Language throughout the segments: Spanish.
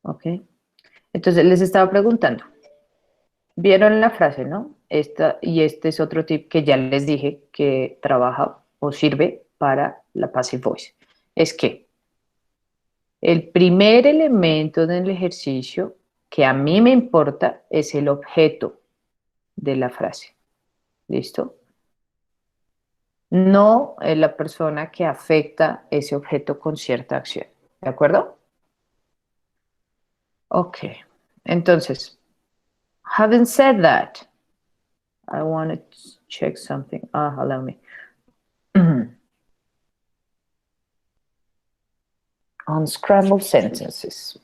¿Ok? Entonces les estaba preguntando, ¿vieron la frase, no? Y este es otro tip que ya les dije que trabaja o sirve para la passive voice. Es que el primer elemento del ejercicio que a mí me importa es el objeto de la frase. ¿Listo? No la persona que afecta ese objeto con cierta acción. ¿De acuerdo? Ok. Entonces, having said that, I want to check something. Allow me. Unscrambled sentences.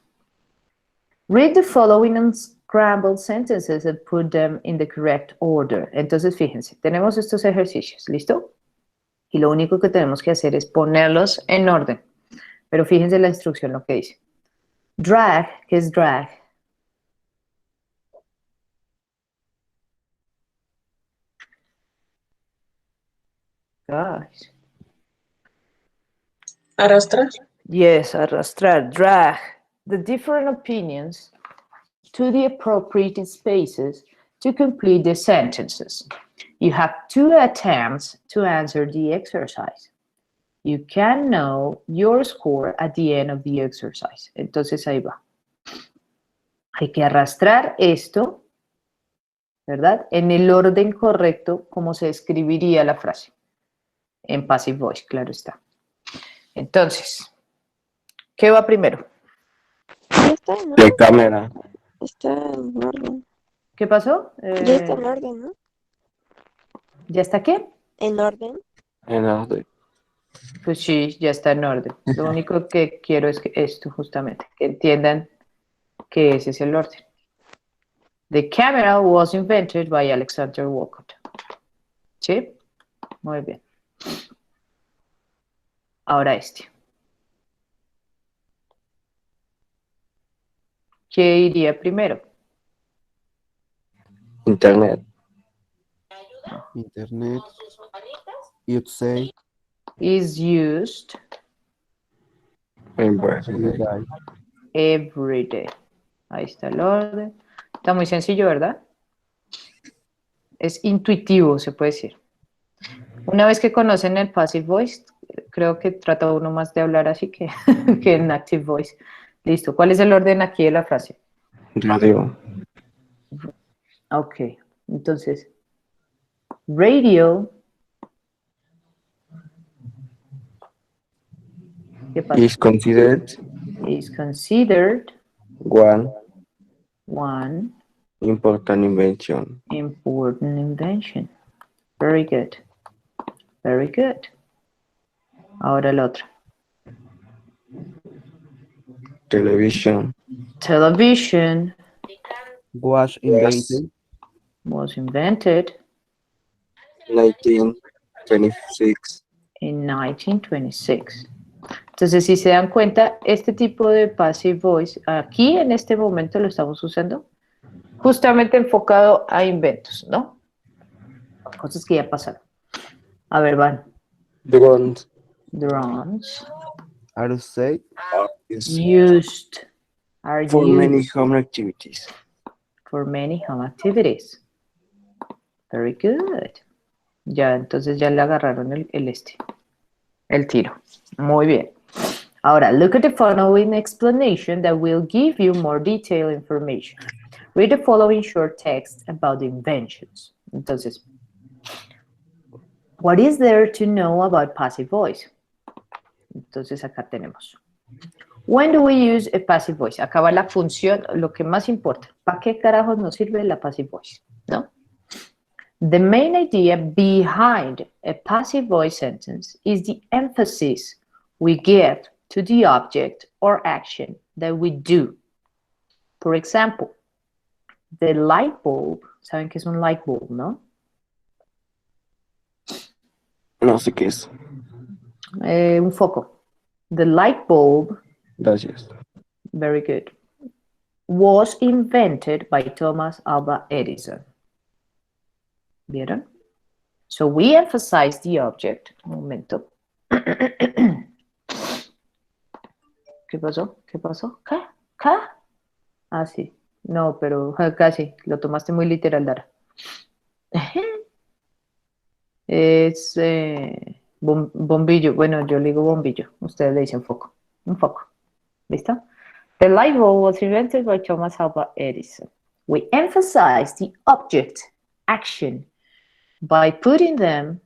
Read the following unscrambled sentences and put them in the correct order. Entonces, fíjense, tenemos estos ejercicios, ¿listo? Y lo único que tenemos que hacer es ponerlos en orden. Pero fíjense la instrucción, lo que dice. Drag, ¿qué es drag? Gosh. Arrastrar. Yes, arrastrar, drag the different opinions to the appropriate spaces to complete the sentences. You have 2 attempts to answer the exercise. You can know your score at the end of the exercise. Entonces ahí va. Hay que arrastrar esto, ¿verdad? En el orden correcto como se escribiría la frase. En passive voice, claro está. Entonces, ¿qué va primero? Ya está en De orden. cámara. Está en orden. ¿Qué pasó? Ya está en orden, ¿no? ¿Ya está qué? En orden. En orden. Pues sí, ya está en orden. Lo único que quiero es que esto, justamente, que entiendan que ese es el orden. The camera was invented by Alexander Walcott. ¿Sí? Muy bien. Ahora este. ¿Qué iría primero? Internet. Internet. You'd say Is used Every every day. day. every day. Ahí está el orden. Está muy sencillo, ¿verdad? Es intuitivo, se puede decir. Una vez que conocen el passive voice, creo que trata uno más de hablar así que, que en active voice. Listo. ¿Cuál es el orden aquí de la frase? Radio. Ok. Entonces, radio. ¿Qué pasa? Is considered Is considered one one important invention. important invention. Very good. Very good. Ahora el otro. Television. Television Was invented was invented 1926. in 1926. Entonces, si se dan cuenta, este tipo de passive voice, aquí en este momento lo estamos usando justamente enfocado a inventos, ¿no? Cosas que ya pasaron. A ver, van. Drones. Drones are to say used are For many used home activities. for many home activities. Very good. Ya, entonces ya le agarraron el tiro. Muy bien. Ahora, look at the following explanation that will give you more detailed information. Read the following short text about the inventions. Entonces, what is there to know about passive voice? Entonces, acá tenemos. When do we use a passive voice? Acá va la función, lo que más importa. ¿Para qué carajos nos sirve la passive voice? ¿No? The main idea behind a passive voice sentence is the emphasis we give to the object or action that we do. For example, the light bulb, ¿saben qué es un light bulb, no? No sé qué es. Un foco. The light bulb, Gracias. very good, was invented by Thomas Alva Edison. ¿Vieron? So we emphasize the object. Un momento. ¿Qué pasó? ¿Qué pasó? ¿Qué? ¿Qué? Ah, sí. No, pero casi. Lo tomaste muy literal, Dara. Es bombillo. Bueno, yo le digo bombillo. Ustedes le dicen foco. Un foco. ¿Listo? The light bulb was invented by Thomas Alva Edison. We emphasize the object action by putting them.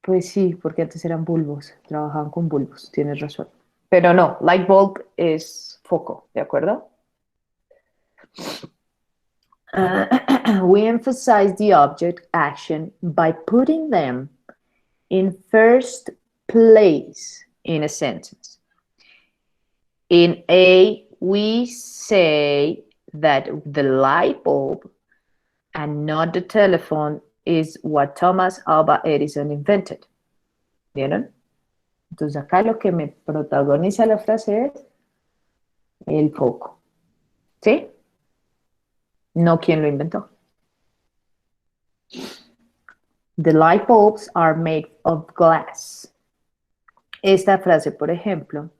Pues sí, porque antes eran bulbos, trabajaban con bulbos, tienes razón. Pero no, light bulb es foco, ¿de acuerdo? We emphasize the object action by putting them in first place in a sentence. In A, we say that the light bulb and not the telephone is what Thomas Alva Edison invented. ¿Vieron? Entonces acá lo que me protagoniza la frase es el foco. ¿Sí? No quién lo inventó. The light bulbs are made of glass. Esta frase, por ejemplo,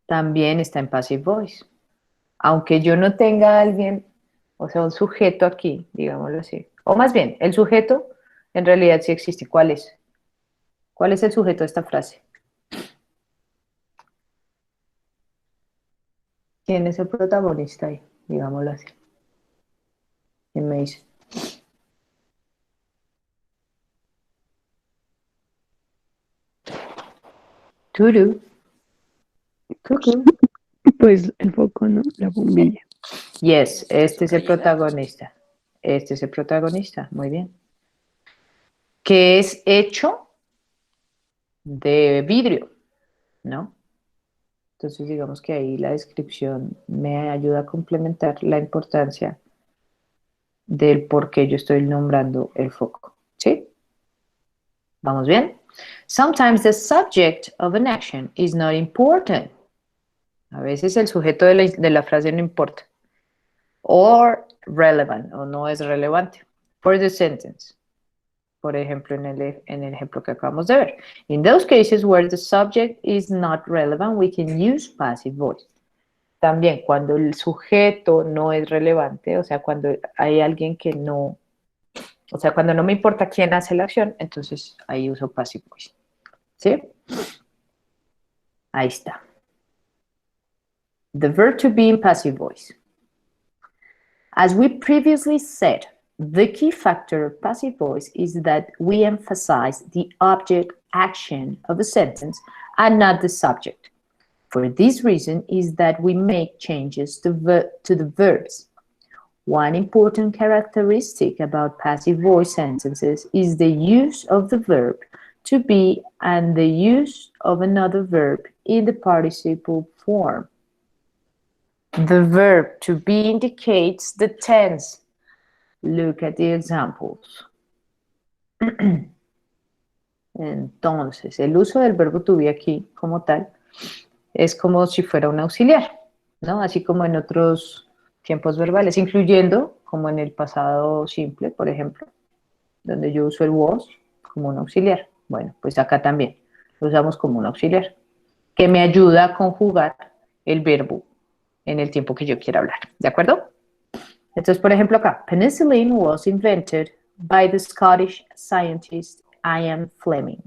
también está en passive voice. Aunque yo no tenga a alguien, o sea, un sujeto aquí, digámoslo así. O más bien, el sujeto en realidad sí existe. ¿Cuál es? ¿Cuál es el sujeto de esta frase? ¿Quién es el protagonista ahí? Digámoslo así. ¿Quién me dice? Turu. Cookie. Pues el foco, ¿no? La bombilla. Yes, este es el protagonista. Este es el protagonista, muy bien. Que es hecho de vidrio, ¿no? Entonces digamos que ahí la descripción me ayuda a complementar la importancia del por qué yo estoy nombrando el foco, ¿sí? ¿Vamos bien? Sometimes the subject of an action is not important. A veces el sujeto de la frase no importa. Or relevant, o no es relevante. For the sentence. Por ejemplo, en el ejemplo que acabamos de ver. In those cases where the subject is not relevant, we can use passive voice. También cuando el sujeto no es relevante, o sea, cuando hay alguien que no, o sea, cuando no me importa quién hace la acción, entonces ahí uso passive voice. ¿Sí? Ahí está. The verb to be in passive voice. As we previously said, the key factor of passive voice is that we emphasize the object action of a sentence and not the subject. For this reason is that we make changes to the verbs. One important characteristic about passive voice sentences is the use of the verb to be and the use of another verb in the participle form. The verb to be indicates the tense. Look at the examples. Entonces, el uso del verbo to be aquí como tal es como si fuera un auxiliar, ¿no? Así como en otros tiempos verbales, incluyendo como en el pasado simple, por ejemplo, donde yo uso el was como un auxiliar. Bueno, pues acá también lo usamos como un auxiliar, que me ayuda a conjugar el verbo en el tiempo que yo quiera hablar, ¿de acuerdo? Entonces, por ejemplo, acá, penicillin was invented by the Scottish scientist Ian Fleming.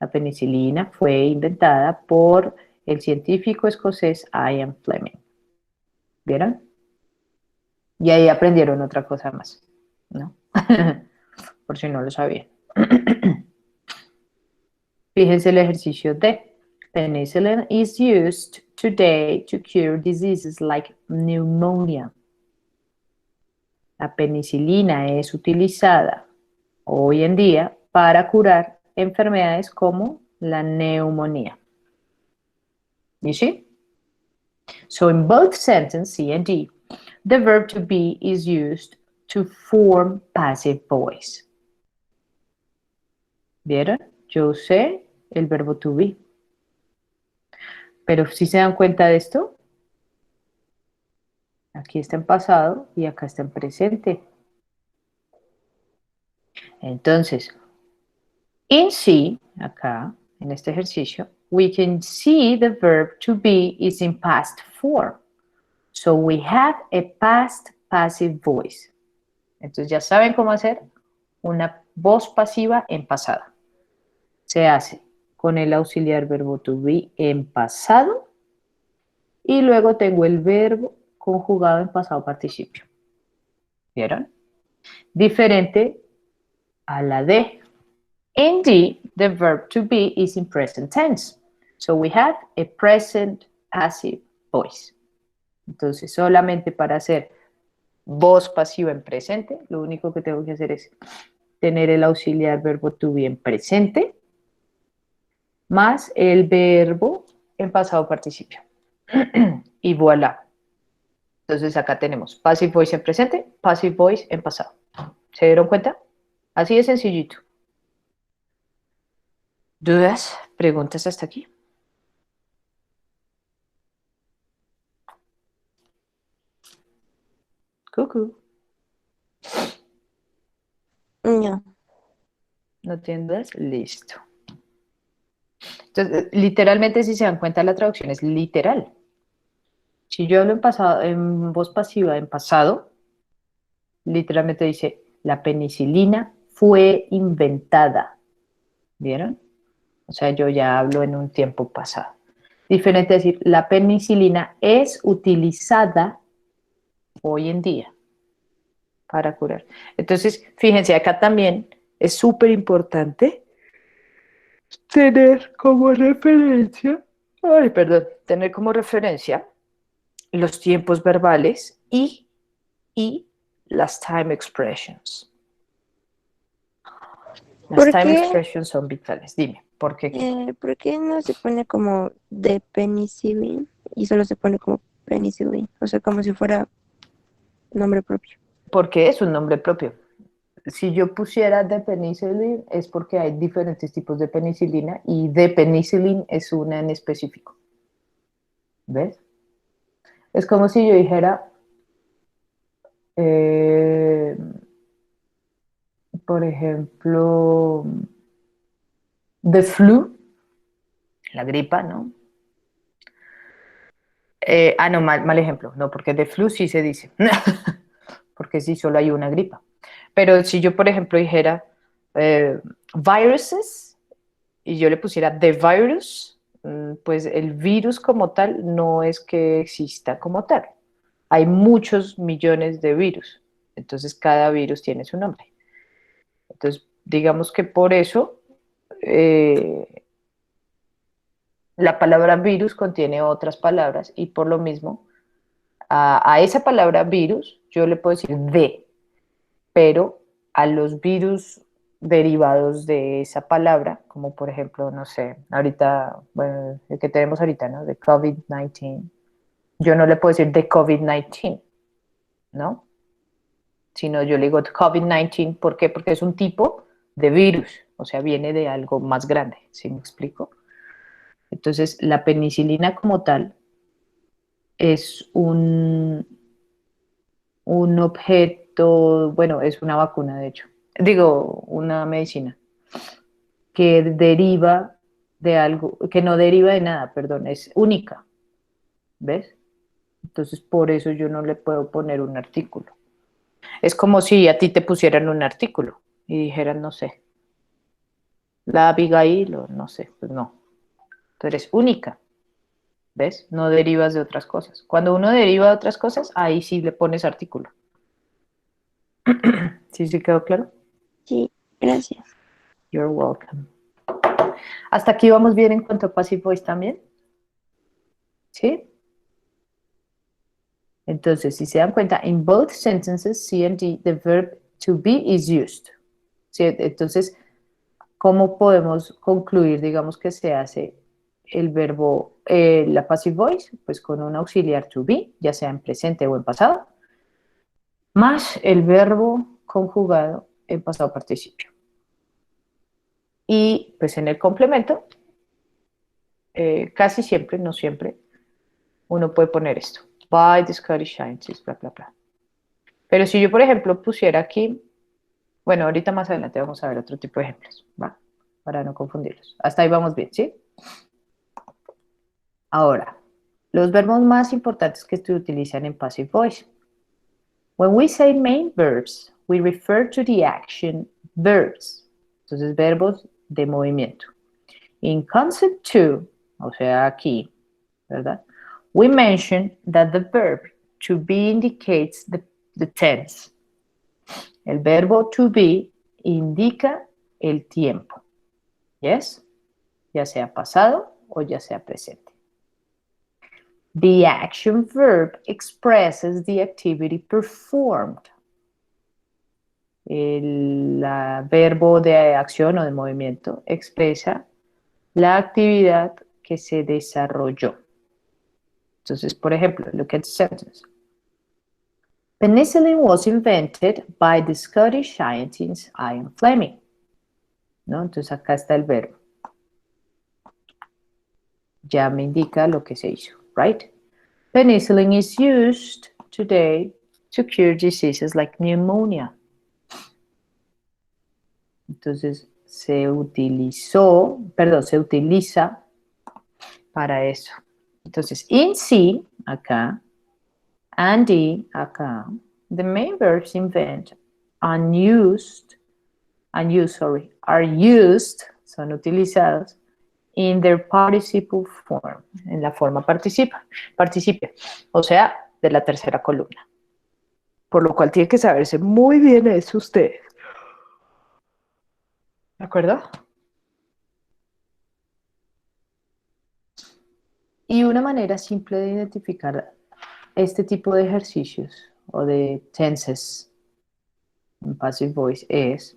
La penicilina fue inventada por el científico escocés Ian Fleming. ¿Vieron? Y ahí aprendieron otra cosa más, ¿no? Por si no lo sabían. Fíjense el ejercicio de penicillin is used today to cure diseases like pneumonia. La penicilina es utilizada hoy en día para curar enfermedades como la neumonía. You see? So in both sentence C and D, the verb to be is used to form passive voice. ¿Vieron? Yo usé el verbo to be. Pero si se dan cuenta de esto, aquí está en pasado y acá está en presente. Entonces, In C, acá, en este ejercicio, we can see the verb to be is in past form. So we have a past passive voice. Entonces ya saben cómo hacer una voz pasiva en pasado. Se hace con el auxiliar verbo to be en pasado y luego tengo el verbo conjugado en pasado participio. ¿Vieron? Diferente a la D. In D, the verb to be is in present tense. So we have a present passive voice. Entonces, solamente para hacer voz pasiva en presente, lo único que tengo que hacer es tener el auxiliar verbo to be en presente más el verbo en pasado participio. Y voilà. Entonces acá tenemos passive voice en presente, passive voice en pasado. ¿Se dieron cuenta? Así de sencillito. ¿Dudas? ¿Preguntas hasta aquí? Cucú. No. ¿No tienen dudas? Listo. Entonces, literalmente, si se dan cuenta, la traducción es literal. Si yo hablo en pasado, en voz pasiva, en pasado, literalmente dice, la penicilina fue inventada. ¿Vieron? O sea, yo ya hablo en un tiempo pasado. Diferente a decir, la penicilina es utilizada hoy en día para curar. Entonces, fíjense, acá también es súper importante tener como referencia, tener como referencia los tiempos verbales y las time expressions. Las ¿Por time qué? expressions son vitales. Dime, ¿por qué? ¿Por qué no se pone como de penicillin y solo se pone como penicillin? O sea, como si fuera nombre propio. Porque es un nombre propio. Si yo pusiera de penicillin es porque hay diferentes tipos de penicilina y de penicillin es una en específico. ¿Ves? Es como si yo dijera, por ejemplo, the flu, la gripa, ¿no? No, mal ejemplo, no, porque de flu sí se dice, porque sí solo hay una gripa. Pero si yo, por ejemplo, dijera viruses y yo le pusiera the virus, pues el virus como tal no es que exista como tal. Hay muchos millones de virus, entonces cada virus tiene su nombre. Entonces, digamos que por eso la palabra virus contiene otras palabras y por lo mismo a esa palabra virus yo le puedo decir de, pero a los virus derivados de esa palabra, como por ejemplo, no sé, ahorita, bueno, el que tenemos ahorita, ¿no? De COVID-19, yo no le puedo decir de COVID-19, ¿no? Sino yo le digo COVID-19, ¿por qué? Porque es un tipo de virus, o sea, viene de algo más grande, ¿sí me explico? Entonces, la penicilina como tal es un objeto, bueno, es una vacuna, de hecho. Digo, una medicina que deriva de algo, que no deriva de nada, perdón, es única, ¿ves? Entonces, por eso yo no le puedo poner un artículo. Es como si a ti te pusieran un artículo y dijeran, no sé, la Abigail o no sé, pues no. Tú eres única, ¿ves? No derivas de otras cosas. Cuando uno deriva de otras cosas, ahí sí le pones artículo. ¿Sí, sí quedó claro? Sí, gracias. You're welcome. ¿Hasta aquí vamos bien en cuanto a passive voice también? ¿Sí? Entonces, si se dan cuenta, in both sentences, C and D, the verb to be is used. ¿Sí? Entonces, ¿cómo podemos concluir, digamos, que se hace el verbo, la passive voice? Pues con un auxiliar to be, ya sea en presente o en pasado, más el verbo conjugado en pasado participio. Y pues en el complemento, casi siempre, no siempre, uno puede poner esto. By the Scottish Scientists, bla, bla, bla. Pero si yo, por ejemplo, pusiera aquí, bueno, ahorita más adelante vamos a ver otro tipo de ejemplos, ¿va? para no confundirlos. Hasta ahí vamos bien, ¿sí? Ahora, los verbos más importantes que se utilizan en passive voice. When we say main verbs, we refer to the action verbs. Entonces, verbos de movimiento. In concept 2, o sea, aquí, ¿verdad? We mentioned that the verb to be indicates the tense. El verbo to be indica el tiempo. Yes? Ya sea pasado o ya sea presente. The action verb expresses the activity performed. El verbo de acción o de movimiento expresa la actividad que se desarrolló. Entonces, por ejemplo, look at the sentence. Penicillin was invented by the Scottish scientist Ian Fleming. ¿No? Entonces acá está el verbo. Ya me indica lo que se hizo, right? Penicillin is used today to cure diseases like pneumonia. Entonces se utiliza para eso. Entonces, in C, acá, and D, acá, the main verbs invent are used, son utilizados in their participle form, en la forma participe, o sea, de la tercera columna. Por lo cual tiene que saberse muy bien eso usted. ¿De acuerdo? Y una manera simple de identificar este tipo de ejercicios o de tenses en passive voice es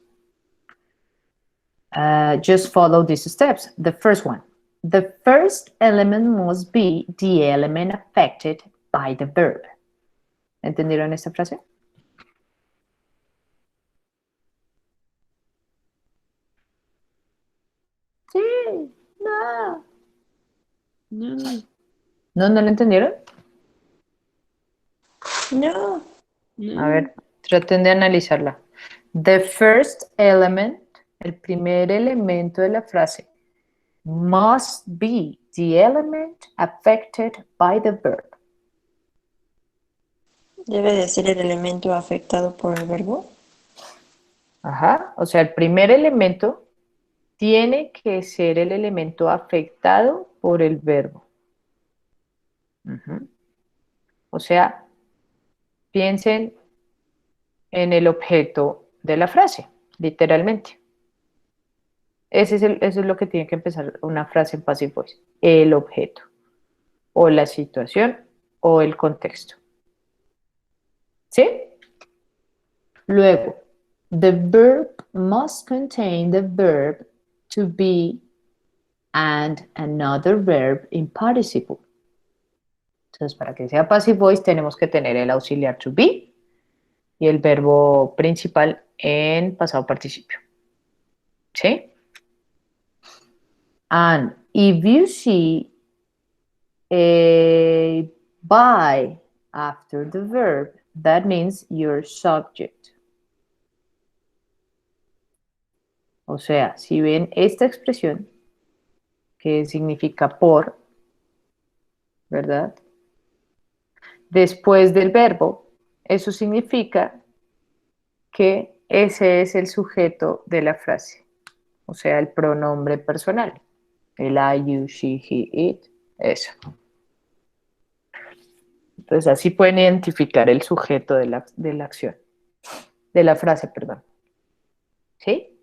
just follow these steps. The first one, the first element must be the element affected by the verb. ¿Entendieron esta frase? Sí, no. No, ¿No lo entendieron? No. no. A ver, traten de analizarla. The first element, el primer elemento de la frase, must be the element affected by the verb. Debe de ser el elemento afectado por el verbo. Ajá, o sea, el primer elemento tiene que ser el elemento afectado por el verbo. Ujú. O sea, piensen en el objeto de la frase, literalmente. Eso es lo que tiene que empezar una frase en passive voice. El objeto, o la situación, o el contexto. ¿Sí? Luego, the verb must contain the verb to be and another verb in participle. Entonces, para que sea passive voice, tenemos que tener el auxiliar to be y el verbo principal en pasado participio. ¿Sí? And if you see a by after the verb, that means your subject. O sea, si ven esta expresión, que significa por, ¿verdad? Después del verbo, eso significa que ese es el sujeto de la frase, o sea, el pronombre personal, el I, you, she, he, it, eso. Entonces, así pueden identificar el sujeto de la acción, de la frase, perdón. ¿Sí?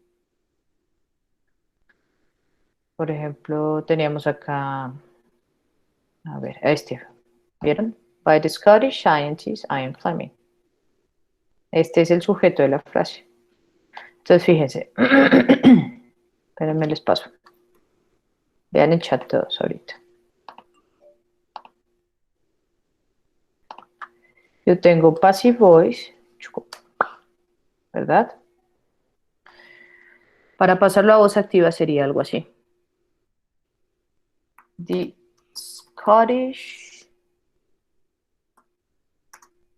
Por ejemplo, teníamos acá, a ver, ¿vieron? By the Scottish scientist Ian Fleming. Este es el sujeto de la frase. Entonces, fíjense. Espérenme, les paso. Vean el chat todos ahorita. Yo tengo passive voice, ¿verdad? Para pasarlo a voz activa sería algo así. The Scottish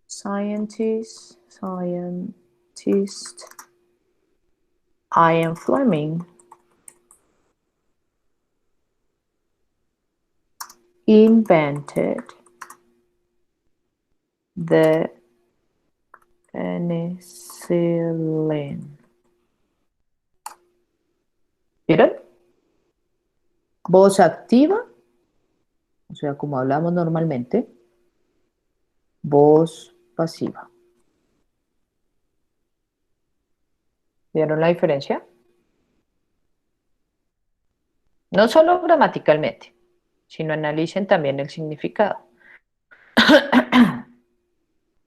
scientist Ian Fleming invented the penicillin. ¿Vieron? Voz activa, o sea, como hablamos normalmente. Voz pasiva. ¿Vieron la diferencia? No solo gramaticalmente, sino analicen también el significado.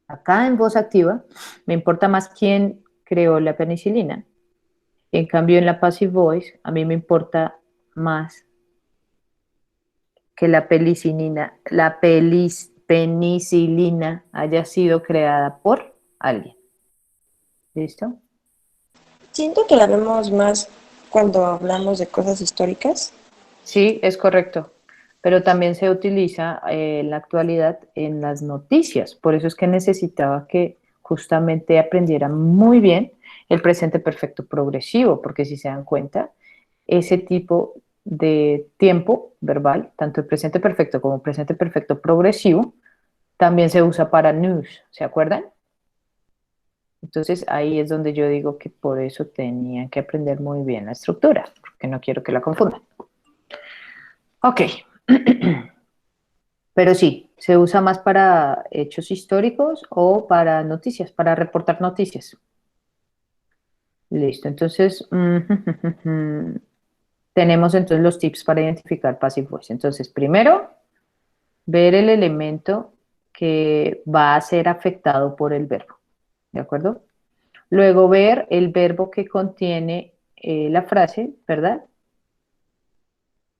Acá en voz activa me importa más quién creó la penicilina. En cambio, en la passive voice, a mí me importa más que la penicilina haya sido creada por alguien. ¿Listo? Siento que la vemos más cuando hablamos de cosas históricas. Sí, es correcto. Pero también se utiliza en la actualidad en las noticias. Por eso es que necesitaba que justamente aprendieran muy bien el presente perfecto progresivo, porque si se dan cuenta, ese tipo de tiempo verbal, tanto el presente perfecto como el presente perfecto progresivo, también se usa para news, ¿se acuerdan? Entonces ahí es donde yo digo que por eso tenían que aprender muy bien la estructura, porque no quiero que la confundan. Ok. Pero sí, se usa más para hechos históricos o para noticias, para reportar noticias. Listo, entonces tenemos entonces los tips para identificar passive voice. Entonces, primero, ver el elemento que va a ser afectado por el verbo, ¿de acuerdo? Luego ver el verbo que contiene la frase, ¿verdad?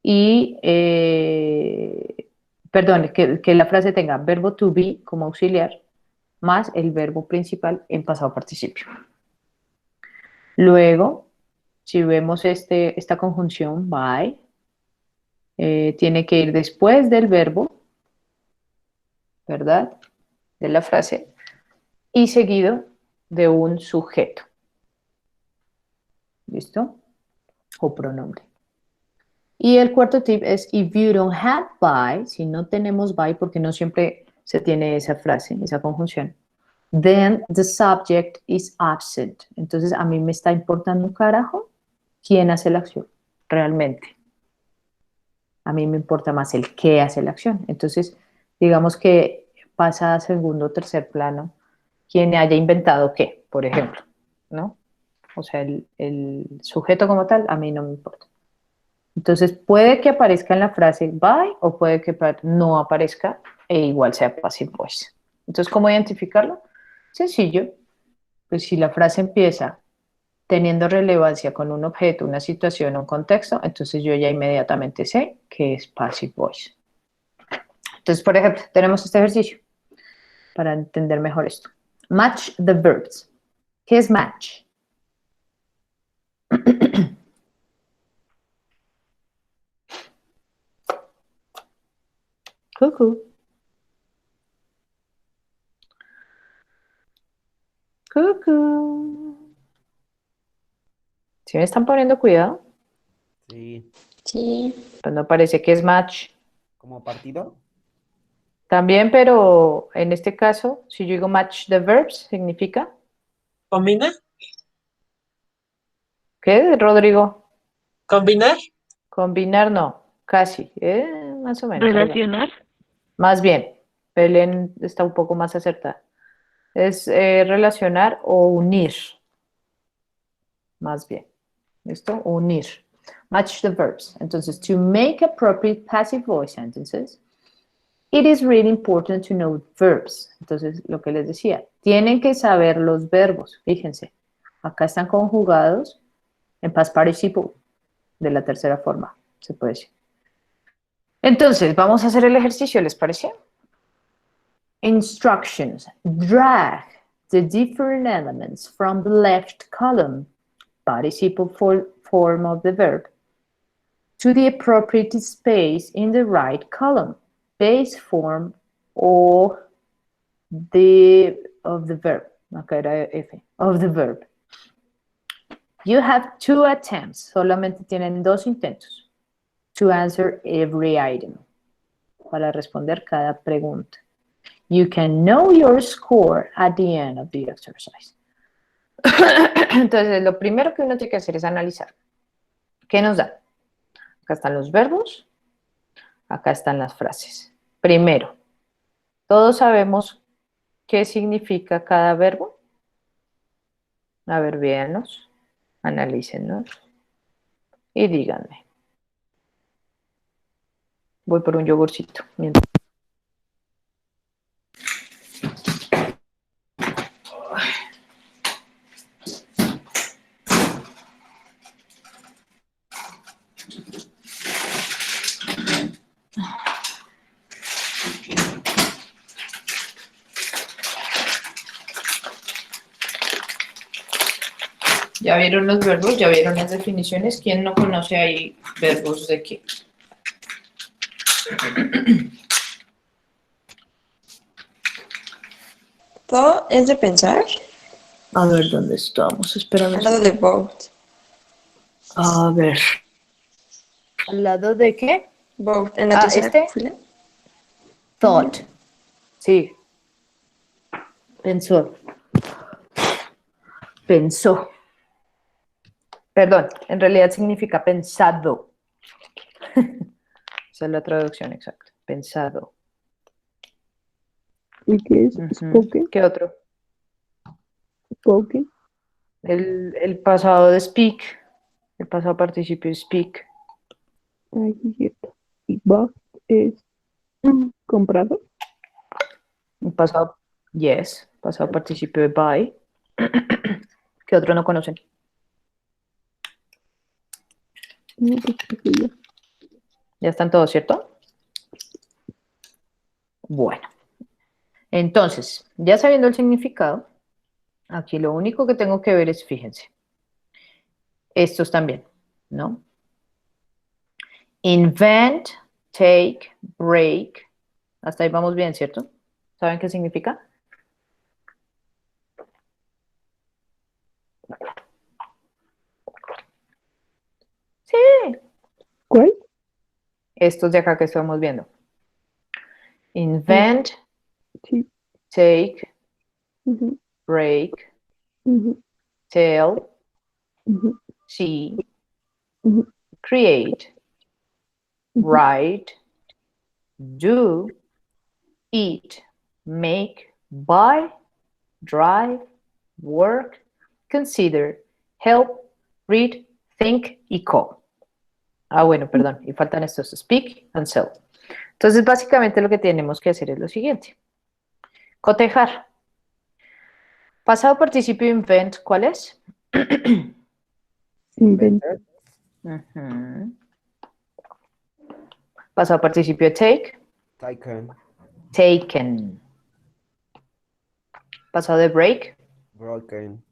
Y, perdón, que la frase tenga verbo to be como auxiliar, más el verbo principal en pasado participio. Luego, si vemos esta conjunción by, tiene que ir después del verbo, ¿verdad? De la frase, y seguido de un sujeto. ¿Listo? O pronombre. Y el cuarto tip es, if you don't have by, si no tenemos by, porque no siempre se tiene esa frase, esa conjunción, then the subject is absent. Entonces, a mí me está importando un carajo quién hace la acción, realmente. A mí me importa más el qué hace la acción. Entonces, digamos que pasa a segundo o tercer plano quien haya inventado qué, por ejemplo, ¿no? O sea, el sujeto como tal, a mí no me importa. Entonces, puede que aparezca en la frase by o puede que no aparezca e igual sea passive voice. Entonces, ¿cómo identificarlo? Sencillo. Pues si la frase empieza teniendo relevancia con un objeto, una situación o un contexto, entonces yo ya inmediatamente sé que es passive voice. Entonces, por ejemplo, tenemos este ejercicio para entender mejor esto. Match the verbs. ¿Qué es match? Cuckoo. Cuckoo. ¿Sí me están poniendo cuidado? Sí. Sí. Pues no parece que es match. ¿Como partido? También, pero en este caso, si yo digo match the verbs, significa ¿Combina? ¿qué, Rodrigo? ¿Combinar? Combinar no, casi, más o menos. Ahí va. ¿Relacionar? Más bien, Belén está un poco más acertada. Es relacionar o unir, más bien. ¿Listo? Unir. Match the verbs. Entonces, to make appropriate passive voice sentences, it is really important to know verbs. Entonces, lo que les decía, tienen que saber los verbos. Fíjense, acá están conjugados en past participle de la tercera forma, se puede decir. Entonces, vamos a hacer el ejercicio, ¿les parece? Instructions. Drag the different elements from the left column, participle form of the verb, to the appropriate space in the right column, base form of the verb. Acá era F, of the verb. You have 2 attempts, solamente tienen 2 intentos, to answer every item. para responder cada pregunta. You can know your score at the end of the exercise. Entonces, lo primero que uno tiene que hacer es analizar. ¿Qué nos da? Acá están los verbos, acá están las frases. Primero, ¿todos sabemos qué significa cada verbo? A ver, véanos, analícenlos y díganme. Voy por un yogurcito. Mientras. ¿Ya vieron los verbos? ¿Ya vieron las definiciones? ¿Quién no conoce ahí verbos de qué? Todo es de pensar. A ver, ¿dónde estamos? Espérame. Al lado de both. A ver. ¿Al lado de qué? Both. En la tercera ¿este? fila. Thought. Sí. Pensó. Pensó. Perdón, en realidad significa pensado. Esa es la traducción exacta. Pensado. ¿Y qué es? Spoken. ¿Qué otro? Spoken. El pasado de speak. El pasado participio de speak. Ay, sí es cierto. Y bought es comprado. El pasado, yes. Pasado participio de buy. ¿Qué otro no conocen? No, pues eso ya. Ya están todos, ¿cierto? Bueno. Entonces, ya sabiendo el significado, aquí lo único que tengo que ver es, fíjense, estos también, ¿no? Invent, take, break. Hasta ahí vamos bien, ¿cierto? ¿Saben qué significa? Sí. ¿Cuál? Estos de acá que estamos viendo. Invent, Sí. take, Ujú, break, ujú, tell, ujú, see, ujú, create, ujú. write, do, eat, make, buy, drive, work, consider, help, read, think y call. Ah, bueno, perdón, y faltan estos, speak and sell. Entonces, básicamente lo que tenemos que hacer es lo siguiente. Cotejar. Pasado participio invent, ¿cuál es? Invent. Ujú. Pasado participio take, Taken. taken. Pasado de break, Broken.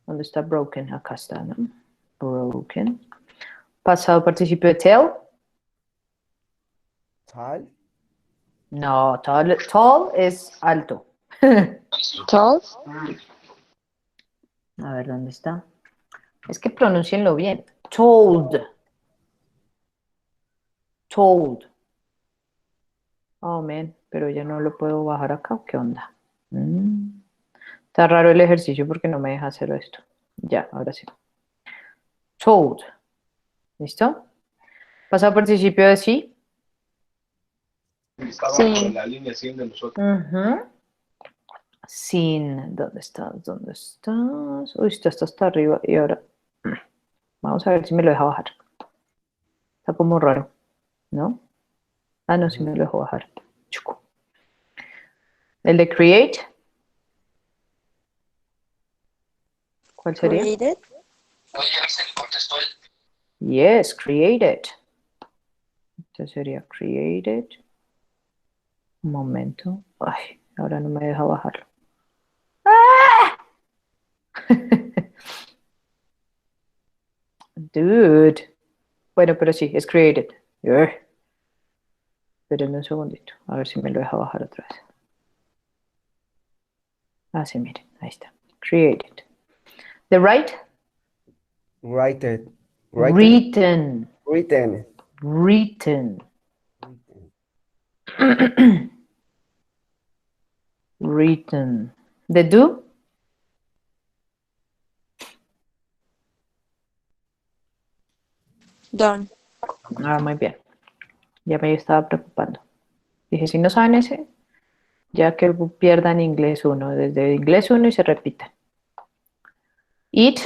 ¿dónde está broken? Acá está, ¿no? Broken. Pasado participio de tell, Tall. no, tall es alto. Tall. A ver, ¿dónde está? Es que pronúncienlo bien. Told. Told. Oh, man, pero ya no lo puedo bajar acá, ¿o qué onda? Está raro el ejercicio porque no me deja hacer esto. Ya, ahora sí. Told. ¿Listo? Pasado participio de sí. Sí. Ujú. Sin. ¿Dónde estás? ¿Dónde estás? Uy, esto está hasta arriba. Y ahora. Vamos a ver si me lo deja bajar. Está como raro, ¿no? Ah, no, sí me lo dejó bajar. Chucu. El de create. ¿Cuál sería? Created. Yes, created. Este sería created. Un momento. Ay, ahora no me deja bajarlo. ¡Ah! Dude. Bueno, pero sí, es created. Espérenme un segundito. A ver si me lo deja bajar otra vez. Ah, sí, miren. Ahí está. Created. The right. Written. Written. Written. Written. Written. The do? Done. Ah, muy bien. Ya me estaba preocupando. Dije, si no saben ese, ya que pierdan inglés uno, desde inglés uno y se repita. Eat,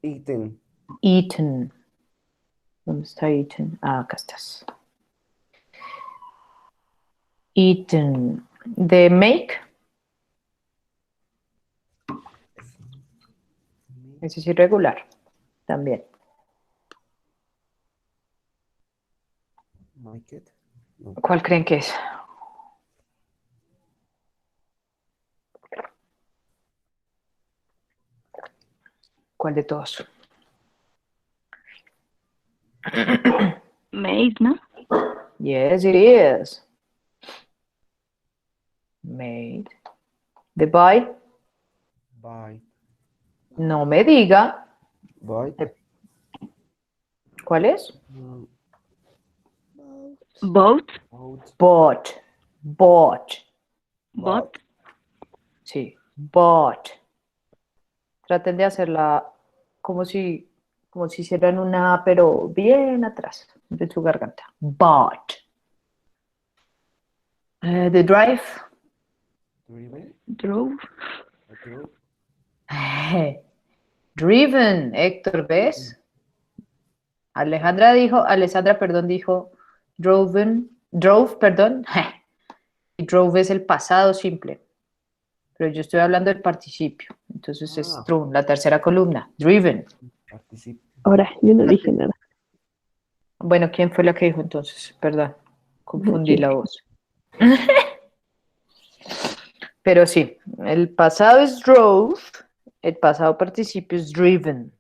Eaten. eaten. ¿Dónde está eaten? Ah, acá estás. Eaten. The make, ese es irregular, también. Make it. No. ¿Cuál creen que es? ¿Cuál de todos? Made, ¿no? Yes, it is. Made. The buy, Buy. no me diga. Buy. ¿Cuál es? Both. Out. Bought. Bought. But. Sí, bought. Traten de hacerla como si hicieran una A, pero bien atrás de su garganta. Bought. The drive. Driven. Drove. Drove. Driven, Héctor, ¿ves? Alessandra, perdón, dijo drove, perdón. Y drove es el pasado simple. Pero yo estoy hablando del participio. Entonces es Ah. true, la tercera columna. Driven. Participe. Ahora, yo no dije nada. Bueno, ¿quién fue la que dijo entonces? Perdón, confundí ¿Quién? la voz. Pero sí, el pasado es drove, el pasado participio es driven.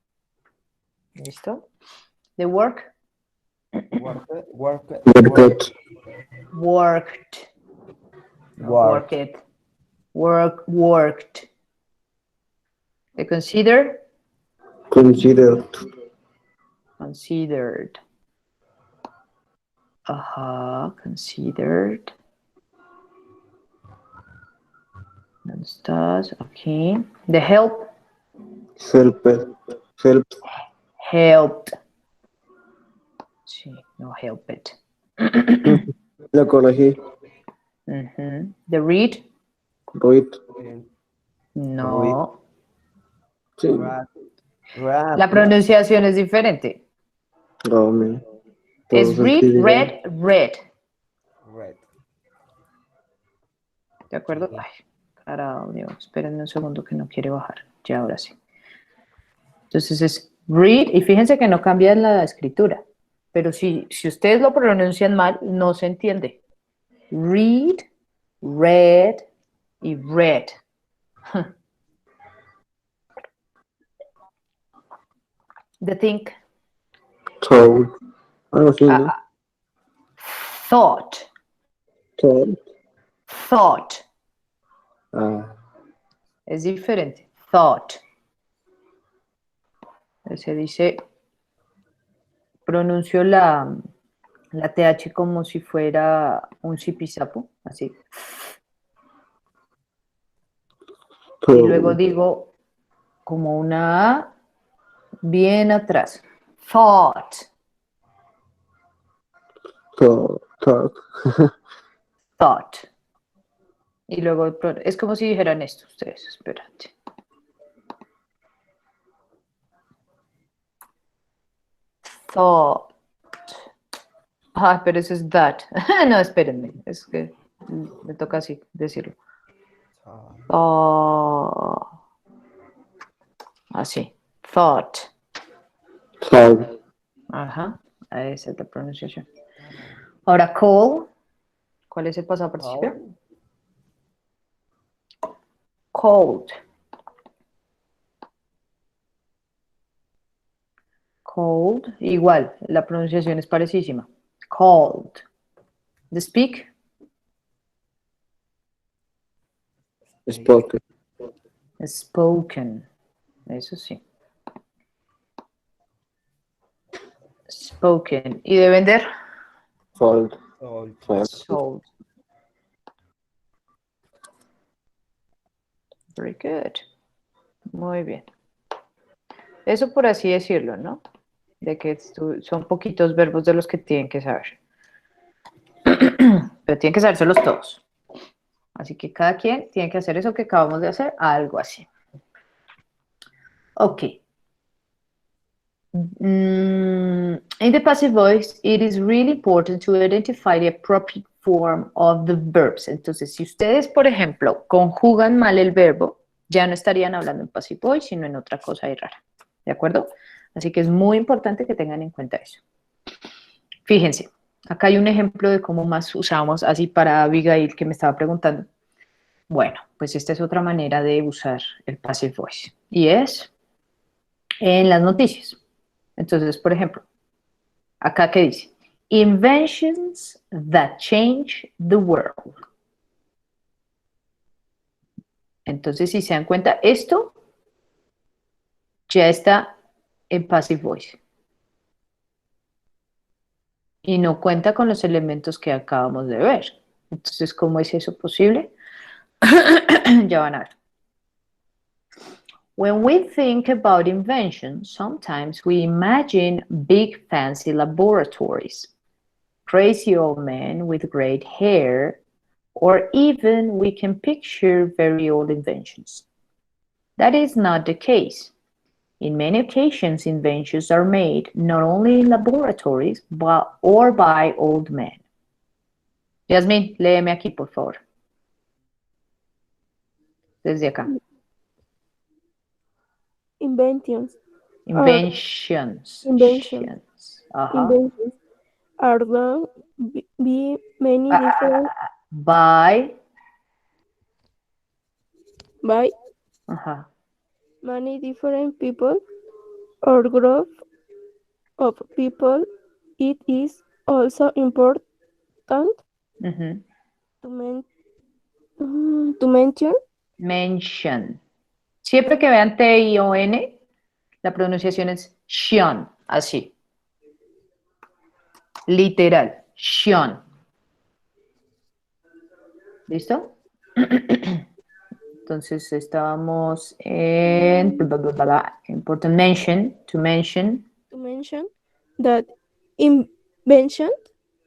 ¿Listo? The work, Worked. Worked. Worked. worked. No, Worked. worked. Worked. The consider, Considered. considered. Considered. ¿Dónde estás? Aquí. The help, Helped. Helped. helped. Sí, no help it. La corregí. Ujú. The read, Read. no. Sí. Rat. La pronunciación es diferente. Oh, man. Es Todo read, sentido. read, read. Red. ¿De acuerdo? Ay, carajo, Dios. Espérenme un segundo que no quiere bajar. Ya, ahora sí. Entonces es read, y fíjense que no cambia en la escritura. Pero si ustedes lo pronuncian mal, no se entiende. Read, read y read. The think, Told. Algo así, ¿no? thought, Told. thought. Ah. Es diferente. Thought. Se dice, pronuncio la TH como si fuera un zipizapo, así. Y luego digo como una A bien atrás. Thought. Thought. Thought. Y luego es como si dijeran esto ustedes, espérate. Thought. Ah, pero eso es that. No, espérenme, es que me toca así decirlo. Así. Thought. Thought. Ajá, esa es la pronunciación. Ahora, call. ¿Cuál es el pasado participio? Cold. Cold. Igual, la pronunciación es parecísima. Cold. The speak. Spoken. Spoken. Eso sí. Spoken. ¿Y de vender? Fold. Salt. Salt. Sold. Very good. Muy bien. Eso por así decirlo, ¿no? De que son poquitos verbos de los que tienen que saber. Pero tienen que sabérselos todos. Así que cada quien tiene que hacer eso que acabamos de hacer, algo así. Ok. In the passive voice, it is really important to identify the appropriate form of the verbs. Entonces, si ustedes, por ejemplo, conjugan mal el verbo, ya no estarían hablando en passive voice, sino en otra cosa ahí rara. ¿De acuerdo? Así que es muy importante que tengan en cuenta eso. Fíjense, acá hay un ejemplo de cómo más usamos así para Abigail que me estaba preguntando. Bueno, pues esta es otra manera de usar el passive voice. Y es en las noticias. Entonces, por ejemplo, acá que dice, inventions that change the world. Entonces, si se dan cuenta, esto ya está en passive voice. Y no cuenta con los elementos que acabamos de ver. Entonces, ¿cómo es eso posible? Ya van a ver. When we think about inventions, sometimes we imagine big fancy laboratories, crazy old men with great hair, or even we can picture very old inventions. That is not the case. In many occasions, inventions are made not only in laboratories, or by old men. Yasmin, léeme aquí, por favor. Desde acá. Inventions. Inventions. Inventions. Ajá. Inventions are done by many different By. by Ajá. many different people or group of people. It is also important Ujú. to mention Mention. Siempre que vean T-I-O-N, la pronunciación es shion, así. Literal, shion. ¿Listo? Entonces estábamos en important mention, to mention. that inventions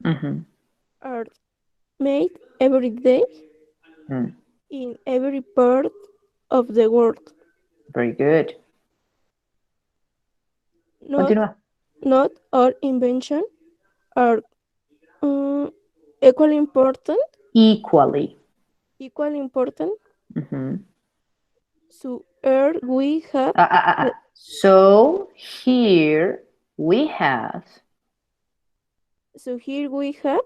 Ujú. are made every day Mm, in every part of the world. very good. Continúa. Not all inventions are equally important. Equally. Ujú. So here we have So here we have.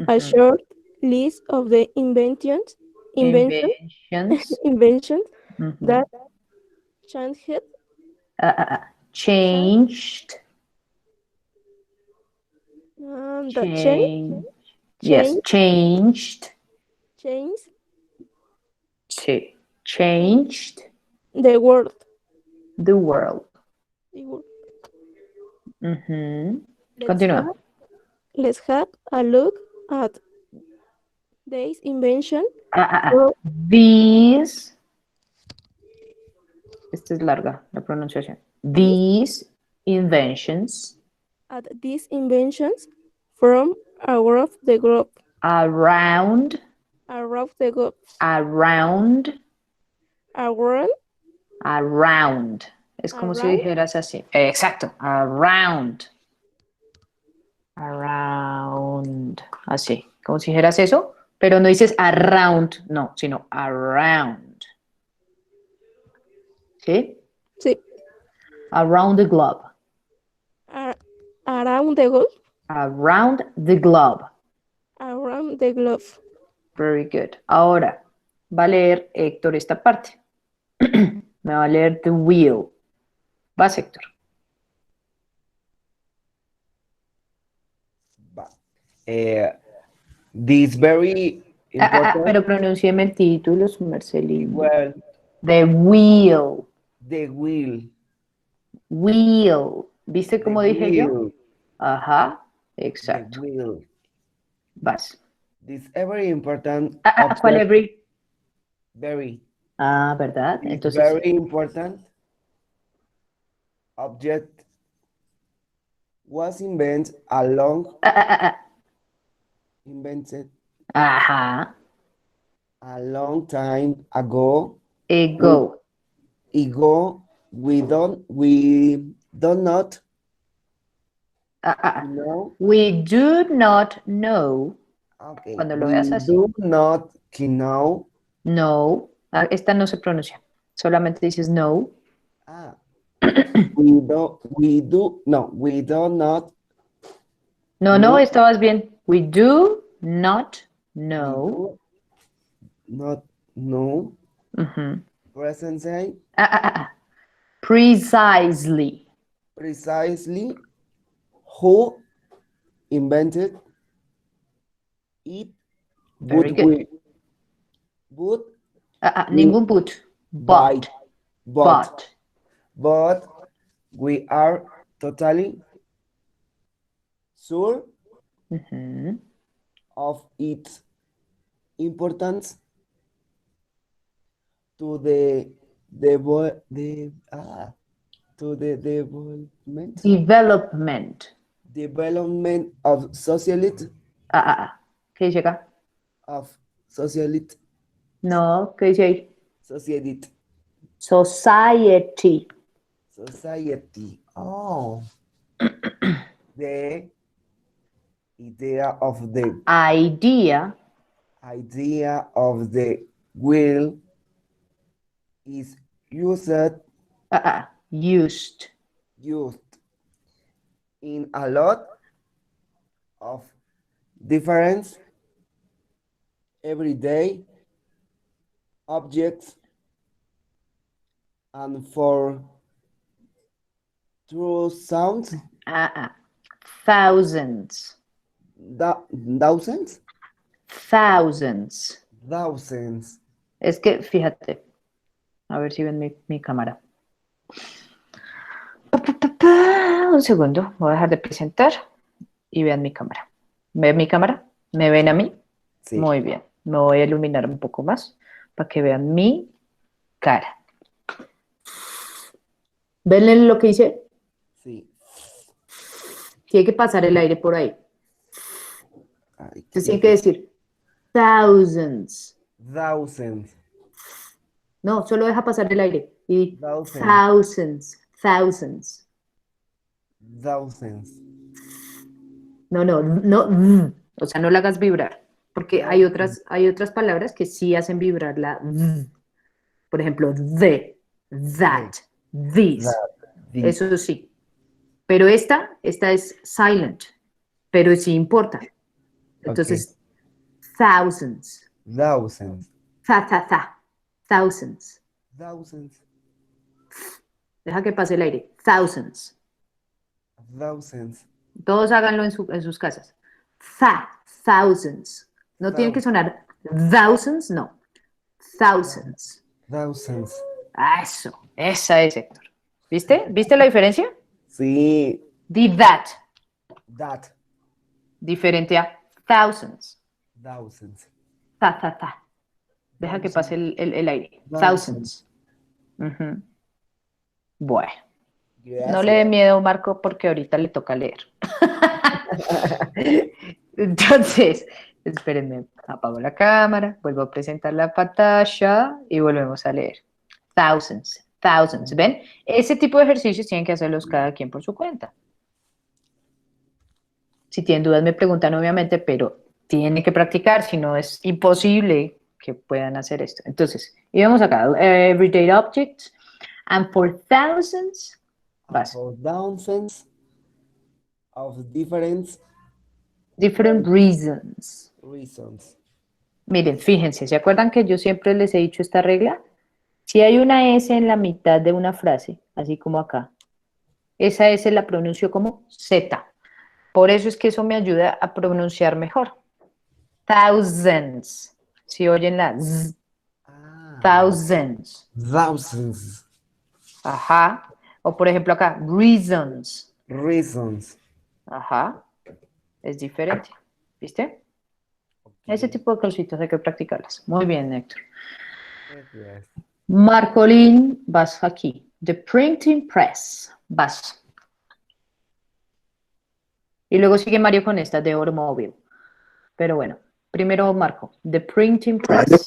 a Ujú. short list of the inventions Inventions. Ujú. that changed Changed. that change Yes, changed. changed Sí. Changed the world. the world. Ujú. Continúa. Let's have a look at these inventions. These. Esta es larga la pronunciación. These inventions At these inventions from around the globe. around Around the globe. around Around around. Es como si Around. dijeras así. Exacto. Around. Around. Así. Como si dijeras eso, pero no dices around, no, sino around. ¿Sí? Sí. Around the globe. Around the globe. Around the globe. Around the globe. Very good. Ahora va a leer Héctor esta parte. Me va a leer the wheel. Vas, Héctor. This very important. Pero pronuncieme el título, su Marcelino. Well, The wheel. the wheel. Wheel. ¿Viste cómo The dije yo? wheel. Ajá, The exacto. wheel. Vas. This very important ¿Cuál object, every? very, ¿Verdad? this Entonces, very important object was invented ajá. a long time ago. Ego. We don't not know. We do not know. Okay. Cuando lo We veas así. do not know. No. Esta no se pronuncia. Solamente dices no. Ah, we do not No, No. estabas bien. We do not know. not know Ujú. precisely Precisely. who invented it. Very But good. but Ningún but. by- But. but we are totally sure Ujú. of its importance to the development of society ¿Qué dice acá? No, ¿qué dice ahí? society. Society. Oh. The idea of the wheel is used in a lot of different everyday objects and for true sounds. Thousands. Thousands. Es que, fíjate, a ver si ven mi cámara. Un segundo, voy a dejar de presentar y vean mi cámara. ¿Ven mi cámara? ¿Me ven a mí? Sí. Muy bien, me voy a iluminar un poco más para que vean mi cara. ¿Ven lo que hice? Sí. Tiene que pasar el aire por ahí. Ay, Entonces tiene que decir thousands. Thousands. No, solo deja pasar el aire. Y Thousands. thousands. Thousands. No. O sea, no la hagas vibrar. Porque hay otras palabras que sí hacen vibrar la v. Por ejemplo, that, this. This. Eso sí. Pero esta es silent. Pero sí importa. Entonces, thousands. Thousands. Thousands. Thousands. Deja que pase el aire. Thousands. Thousands. Todos háganlo en sus casas. Thousands. No tiene que sonar thousands, no. Thousands. Thousands. Eso. Esa es, Héctor. ¿Viste? ¿Viste la diferencia? Sí. Di that. That. Diferente a thousands. Thousands. Ta. Deja que pase el aire. Thousands. Ujú. Bueno. Gracias. No le dé miedo, Marco, porque ahorita le toca leer. Entonces, espérenme, apago la cámara, vuelvo a presentar la pantalla y volvemos a leer. Thousands. ¿Ven? Ese tipo de ejercicios tienen que hacerlos cada quien por su cuenta. Si tienen dudas me preguntan, obviamente, pero tienen que practicar, si no es imposible que puedan hacer esto. Entonces, y vamos acá, everyday objects, and for thousands, vas. For thousands of different reasons. Miren, fíjense, ¿se acuerdan que yo siempre les he dicho esta regla? Si hay una S en la mitad de una frase, así como acá, esa S la pronuncio como Z. Por eso es que eso me ayuda a pronunciar mejor. Thousands. Si oyen la Z. Thousands. Thousands. Ajá. O por ejemplo acá, reasons. Reasons. Ajá. Es diferente. ¿Viste? Ese tipo de cositas hay que practicarlas. Muy bien, Héctor. Yes. Marcolín, vas aquí. The printing press. Vas. Y luego sigue Mario con esta de automóvil. Pero bueno, primero Marco. The printing press.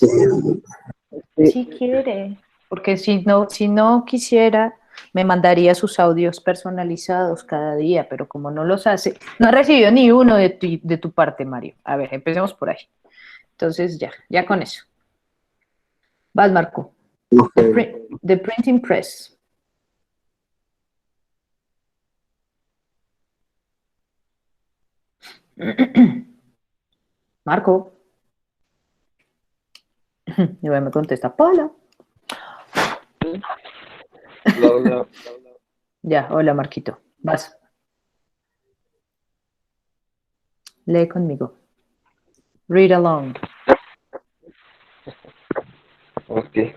Si quiere. Porque si no quisiera, me mandaría sus audios personalizados cada día, pero como no los hace, no ha recibido ni uno de tu parte, Mario. A ver, empecemos por ahí. Entonces, ya con eso. Vas, Marco. Okay. The printing press. Marco. Y me contesta, Paula. Lola. Ya, hola, Marquito. Vas. Lee conmigo. Read along. Okay.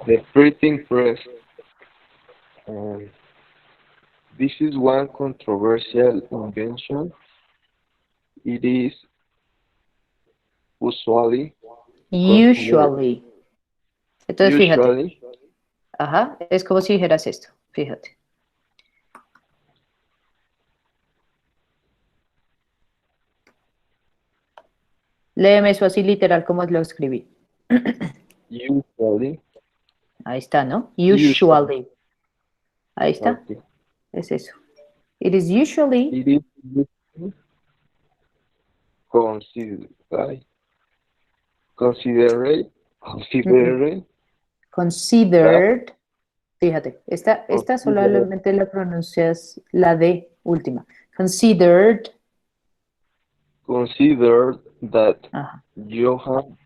The printing press. This is one controversial invention. It is usually Usually. Entonces, fíjate. usually Ajá, es como si dijeras esto. Fíjate. Léeme eso así literal como lo escribí. usually Ahí está, ¿no? Usually. Usually. Ahí está. okay. Es eso. It is usually It is usually considered considered. Fíjate, esta considered solamente la pronuncias la D última. Considered. considered that Ajá. Johann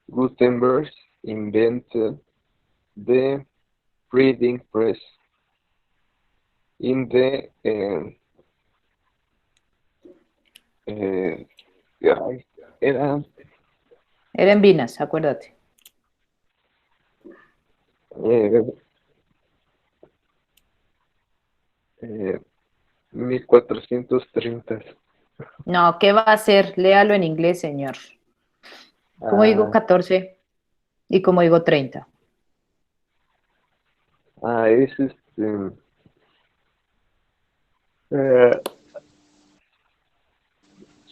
Gutenberg invented the printing press in the era Era en Vinas, acuérdate. eh, 1430. No, ¿qué va a hacer? Léalo en inglés, señor. ¿Cómo digo 14? ¿Y cómo digo 30? Es eh,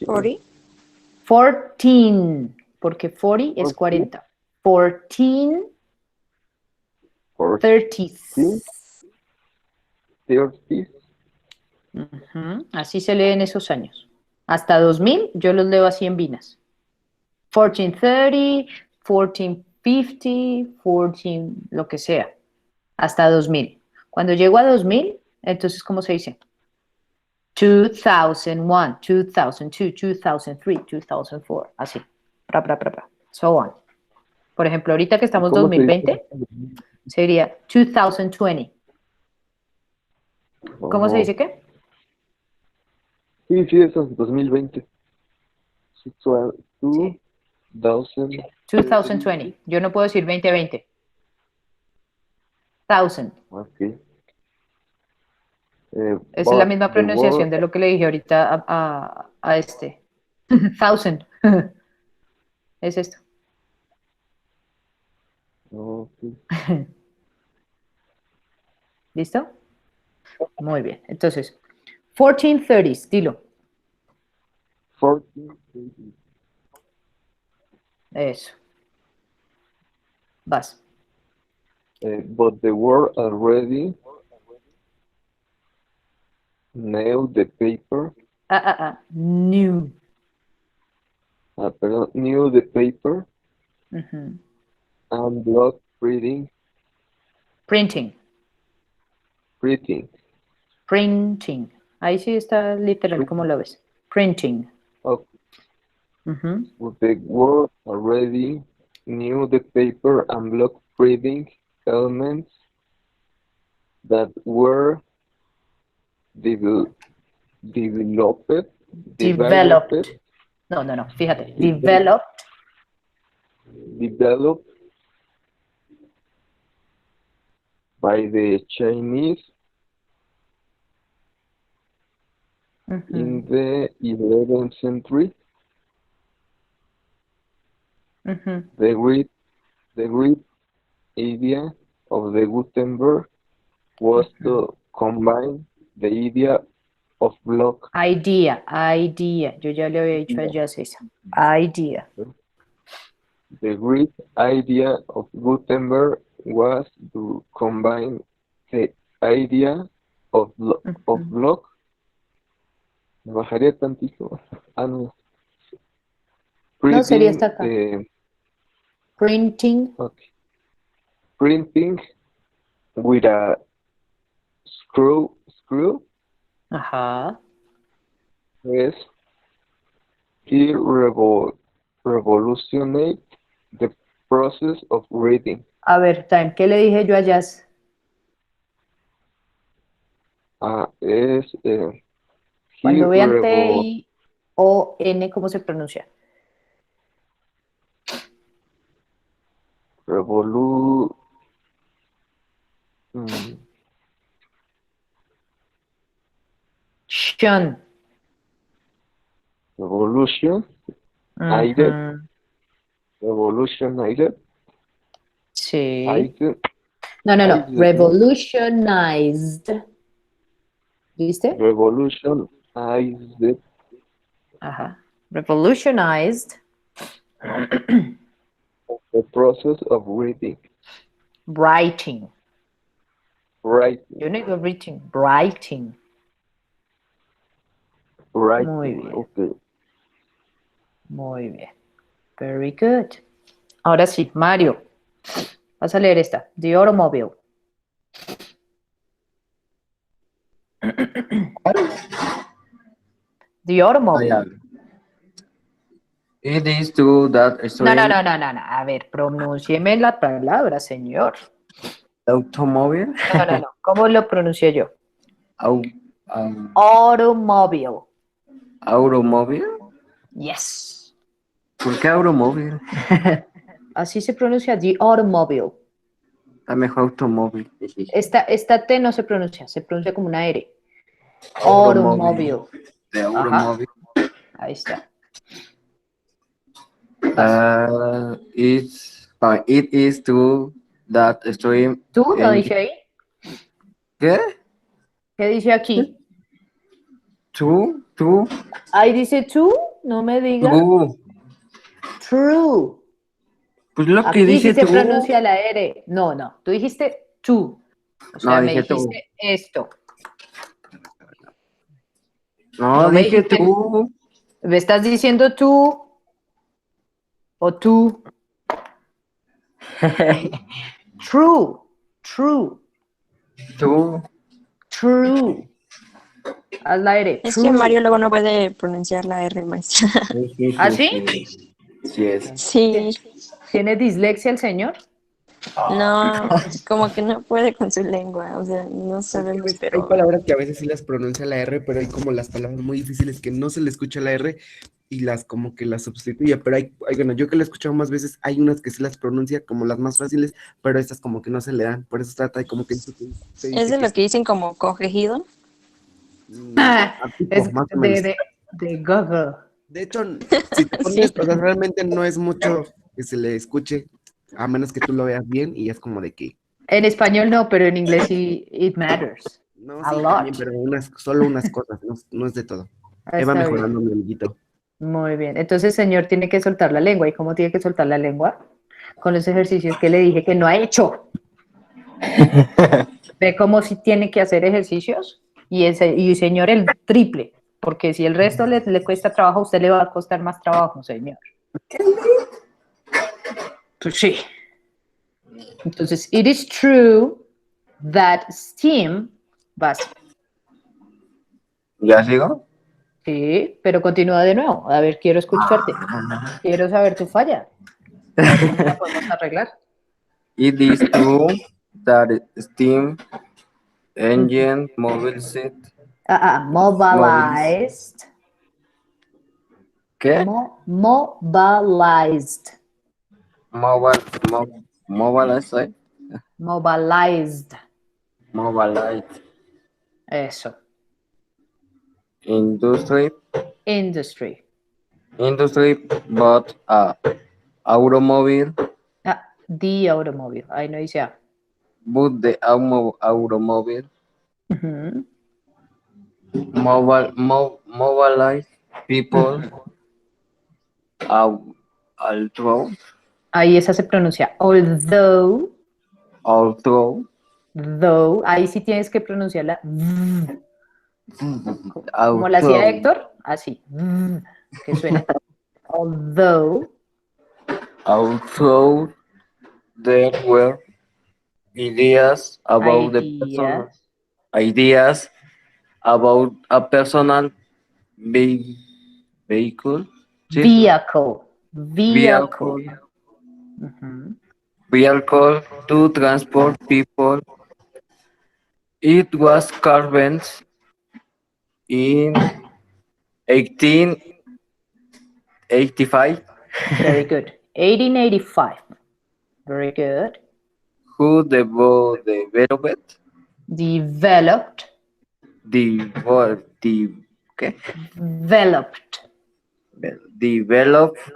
40. 14, porque 40 es 40. 14, 30. 30. Ujú, así se lee en esos años. Hasta 2000, yo los leo así en Vinas. 1430, 1450, 14, lo que sea. Hasta 2000. Cuando llego a 2000, entonces, ¿cómo se dice? 2001, 2002, 2003, 2004. Así. So on. Por ejemplo, ahorita que estamos ¿Cómo se dice? 2020, sería 2020. ¿Cómo se dice qué? Sí, eso es 2020. Sí. 2000. 2020. Yo no puedo decir 2020. 1000. Okay. Esa es la But misma the pronunciación word, de lo que le dije ahorita a este. 1000. Es esto. okay. ¿Listo? Muy bien. Entonces, 1430s, dilo. 1430. Eso. Vas. But the world already nailed the paper. New. Perdón, knew the paper Ujú. and block printing. Printing. Printing. Ahí sí está literal, como lo ves. Printing. Okay. Ujú. But the world already knew the paper and block printing elements that were devel- developed Developed. No. Fíjate. Developed. developed by the Chinese Ujú. in the 11th century. Ujú. The great idea of the Gutenberg was to combine the idea of block. Idea. Yo ya le había dicho a ella esa. Idea. The great idea of Gutenberg was to combine the idea of Ujú. block. Me bajaría tantito. Ah, no. No, sería Printing hasta acá. the Printing. okay. Printing with a screw Ajá. press. He revolutionized the process of reading. A ver, time, ¿qué le dije yo a Jazz? He Cuando vean revo- T-I-O-N, ¿cómo se pronuncia? revolu mm, Shun. revolution Ujú. revolutionized Sí. No. Revolutionized. ¿Viste? revolutionized Ajá. Revolutionized. the process of reading. Writing. Writing. Yo no digo reading. Writing. Muy bien. Okay. Muy bien. Very good. Ahora sí, Mario. Vas a leer esta. The automobile. The automobile. It is true that No. stream A ver, pronúncieme la palabra, señor. automobile, No. ¿Cómo lo pronuncio yo? au, Automobile. automóvil. Yes. ¿Por qué automóvil? Así se pronuncia the automobile. Está mejor automóvil. Esta T no se pronuncia como una R. Automóvil. Automobile. De automóvil. Ahí está. It is true that stream ¿Tú no engine. dice ahí? ¿Qué? ¿Qué dice aquí? True. Ahí dice tú, no me diga. True. True. Pues lo que Aquí dice sí se true. pronuncia la R. No. Tú dijiste tú. O sea, No, me dije dijiste esto. No, No me dije dijiste- tú. ¿Me estás diciendo tú? ¿O tú? True. Tú. Haz la R. Es True. que Mario luego no puede pronunciar la R, maestra. ¿Ah, sí? Sí es. Sí, ¿Tiene dislexia el señor? no, como que no puede con su lengua, o sea, no sabemos, Hay pero palabras que a veces sí las pronuncia la R, pero hay como las palabras muy difíciles que no se le escucha la R y las como que las sustituye. Pero bueno, yo que la he escuchado más veces, hay unas que sí las pronuncia como las más fáciles, pero estas como que no se le dan. Por eso trata de como que se dice es de lo que dicen como corregido. Es más o menos. de Google. De hecho, si te pones, o sea, realmente no es mucho que se le escuche, a menos que tú lo veas bien y es como de que. En español no, pero en inglés sí, it matters. No, A sí, lot. también, pero solo unas cosas, no es de todo. Ahí va Está bien. mejorando mi amiguito. Muy bien. Entonces, señor, tiene que soltar la lengua. ¿Y cómo tiene que soltar la lengua? Con los ejercicios que le dije que no ha hecho. Ve cómo si tiene que hacer ejercicios y señor, el triple. Porque si el resto le cuesta trabajo, a usted le va a costar más trabajo, señor. Pues sí. Entonces, it is true that steam vas. ¿Ya sigo? Sí, pero continúa de nuevo. A ver, quiero escucharte. Quiero saber tu falla. A ver cómo la podemos arreglar. It is true that steam engine mobilized. Mobilized. ¿Qué? Mobilized. Mobilized. Mobilized. Mobilized. Eso. Industry. Industry. But a automobile, Ah, the automobile. Ahí no dice A. but the automobile, Ujú, mobilize people, although, Ahí esa se pronuncia although, although, though. Ahí sí tienes que pronunciarla. Como la hacía although, Héctor, así. Que suena. Although. although there were ideas about the Idea. ideas about a personal ve- vehicle, ¿sí? Vehicle. Vehicle. vehicle, Ujú. vehicle to transport people. It was carved in 1885. Very good. 1885. Very good. Who developed Developed. ¿qué? Developed. Developed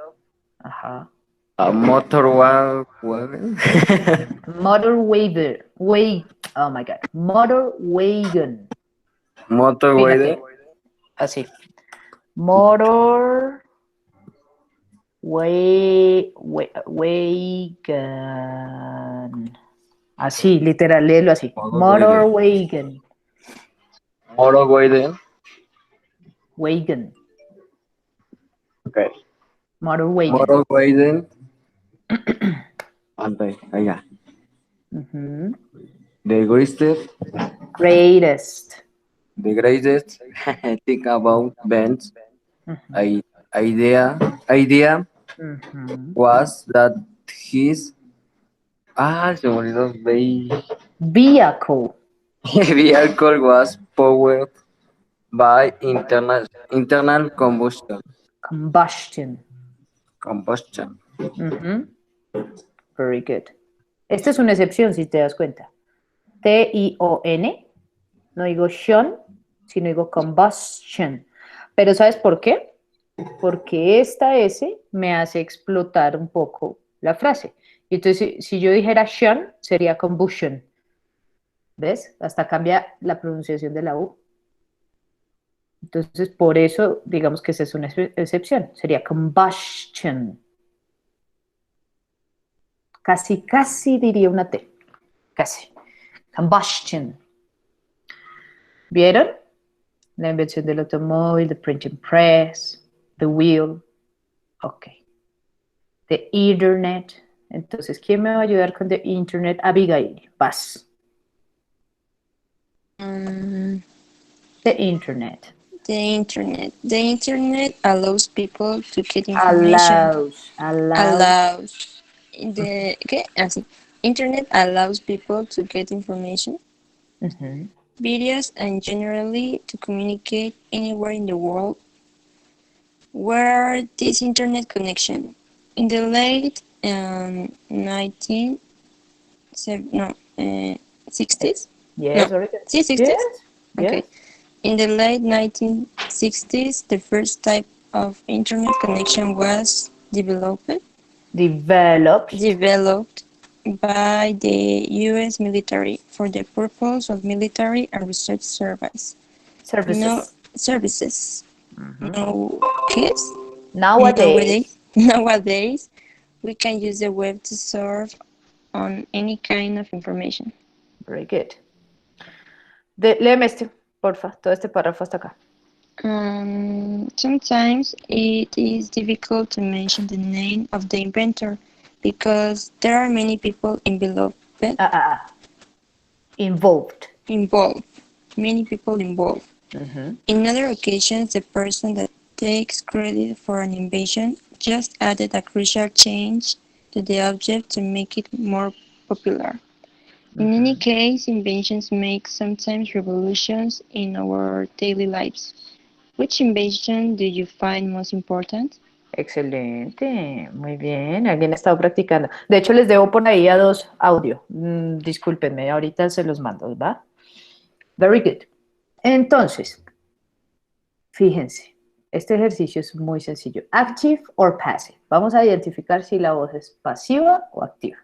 Ajá. a motor wagon. Motor wagon. Oh my God. Motor wagon. Motor Fíjate. wagon. Así. Motor wagon. Así, literal, léelo así. Motor wagon. Motor wagon. Wagon. Okay. Motor wagon. Motor wagon. Ante, allá. Ujú. The greatest. Greatest. The greatest think about bands. Ujú. Idea Ujú. was that his se me olvidó Vehicle. vehicle was powered by internal Combustion. combustion. Ujú. Very good. Esta es una excepción, si te das cuenta. T-I-O-N. No digo shun, sino digo combustion. Pero ¿sabes por qué? Porque esta S me hace explotar un poco la frase. Y entonces, si yo dijera shun, sería combustion. ¿Ves? Hasta cambia la pronunciación de la U. Entonces, por eso, digamos que esa es una excepción. Sería combustion. Casi, casi diría una T. Casi. Combustion. ¿Vieron? La invención del automóvil, the printing press, the wheel. Ok. The internet. Entonces, ¿quién me va a ayudar con the internet? Abigail. Vas. Um, The internet. the internet. The internet allows people to get information. Allows. ¿Qué? Así. Internet allows people to get information, Ujú. videos, and generally to communicate anywhere in the world. Where this internet connection in the late 60s? Yes, No, very good. sí, 60s? Yes, Okay. yes. In the late 1960s, the first type of internet connection was developed Developed. by the U.S. military for the purpose of military and research Services. No services. Mhm. No kids. Nowadays. Nowadays, we can use the web to surf on any kind of information. Very good. Léeme este, porfa. Todo este párrafo hasta acá. Sometimes it is difficult to mention the name of the inventor because there are many people involved. Involved. Many people involved. Mhm. In other occasions, the person that takes credit for an invention just added a crucial change to the object to make it more popular. In any case, inventions make sometimes revolutions in our daily lives. Which invention do you find most important? Excelente, muy bien. Alguien ha estado practicando. De hecho, les debo por ahí a 2 audio. Discúlpenme, ahorita se los mando, ¿va? Very good. Entonces, fíjense, Este ejercicio es muy sencillo. Active or passive. Vamos a identificar si la voz es pasiva o activa.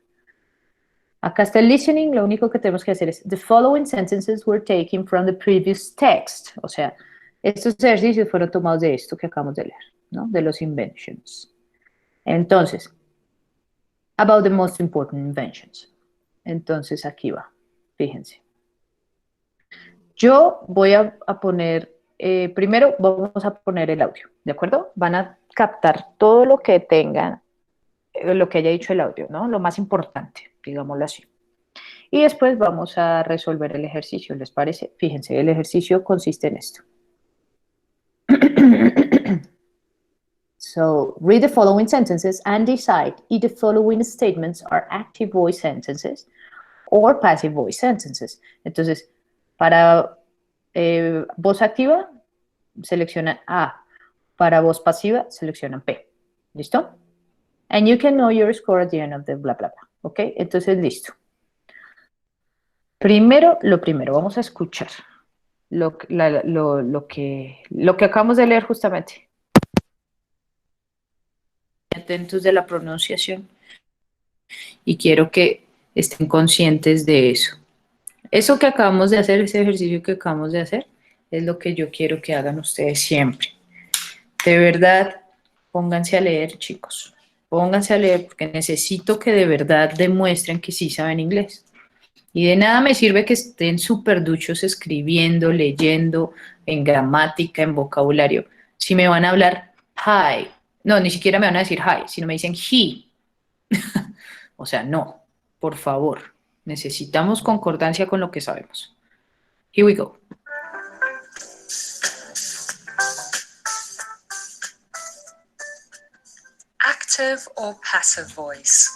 Acá está el listening, lo único que tenemos que hacer es the following sentences were taken from the previous text. O sea, estos ejercicios fueron tomados de esto que acabamos de leer, ¿no? De los inventions. Entonces, about the most important inventions. Entonces, aquí va, fíjense. Yo voy a poner, primero vamos a poner el audio, ¿de acuerdo? Van a captar todo lo que tengan, lo que haya dicho el audio, ¿no? Lo más importante, digámoslo así. Y después vamos a resolver el ejercicio, ¿les parece? Fíjense, el ejercicio consiste en esto. So, read the following sentences and decide if the following statements are active voice sentences or passive voice sentences. Entonces, para voz activa, seleccionan A. Para voz pasiva, seleccionan P. ¿Listo? And you can know your score at the end of the bla, bla, bla. ¿Ok? Entonces, listo. Primero, vamos a escuchar lo que acabamos de leer justamente. Atentos de la pronunciación y quiero que estén conscientes de eso. Eso que acabamos de hacer, ese ejercicio que acabamos de hacer, es lo que yo quiero que hagan ustedes siempre. De verdad, pónganse a leer, chicos. Pónganse a leer porque necesito que de verdad demuestren que sí saben inglés. Y de nada me sirve que estén súper duchos escribiendo, leyendo, en gramática, en vocabulario. Si me van a hablar hi, no, ni siquiera me van a decir hi, sino me dicen he. O sea, no, por favor. Necesitamos concordancia con lo que sabemos. Here we go. Active or passive voice?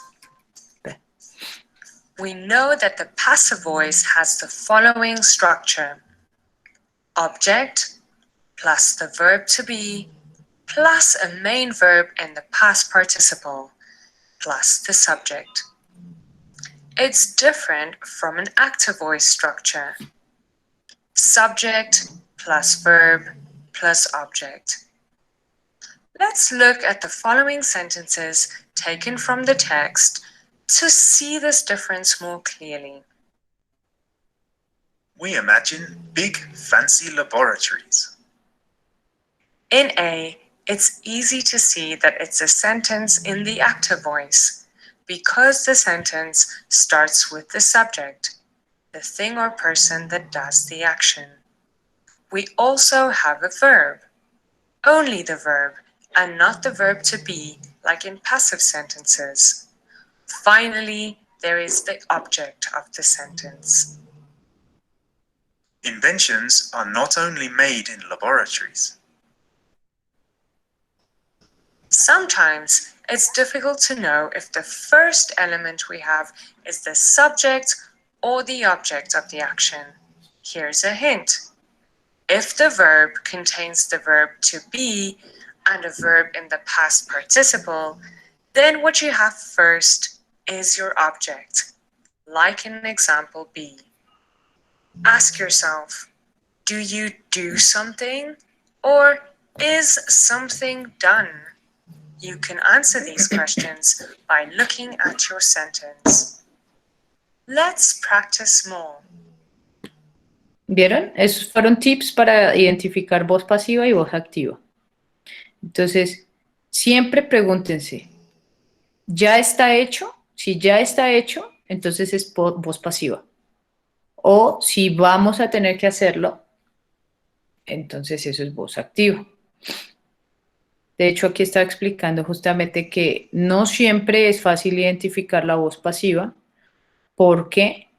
We know that the passive voice has the following structure: object plus the verb to be plus a main verb in the past participle plus the subject. It's different from an active voice structure: subject plus verb plus object. Let's look at the following sentences taken from the text to see this difference more clearly. We imagine big, fancy laboratories. In A, it's easy to see that it's a sentence in the active voice because the sentence starts with the subject, the thing or person that does the action. We also have a verb, only the verb, and not the verb to be like in passive sentences. Finally, there is the object of the sentence. Inventions are not only made in laboratories. Sometimes it's difficult to know if the first element we have is the subject or the object of the action. Here's a hint. If the verb contains the verb to be and a verb in the past participle, then what you have first is your object, like in example B. Ask yourself, do you do something or is something done? You can answer these questions by looking at your sentence. Let's practice more. ¿Vieron? Esos fueron tips para identificar voz pasiva y voz activa. Entonces, siempre pregúntense, ¿ya está hecho? Si ya está hecho, entonces es voz pasiva. O si vamos a tener que hacerlo, entonces eso es voz activa. De hecho, aquí estaba explicando justamente que no siempre es fácil identificar la voz pasiva porque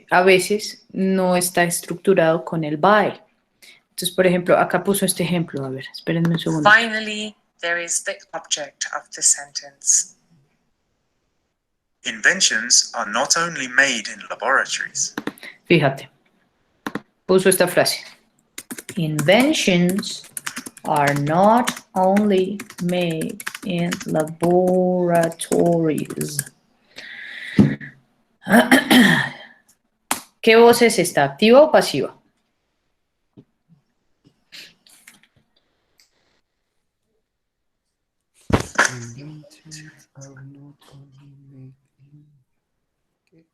a veces no está estructurado con el by. Entonces, por ejemplo, acá puso este ejemplo. A ver, espérenme un segundo. Finally, there is the object of the sentence. Inventions are not only made in laboratories. Fíjate, puso esta frase. Inventions are not only made in laboratories. ¿Qué voz es esta? ¿Activa o pasiva? Inventions are not only made in- ¿Qué?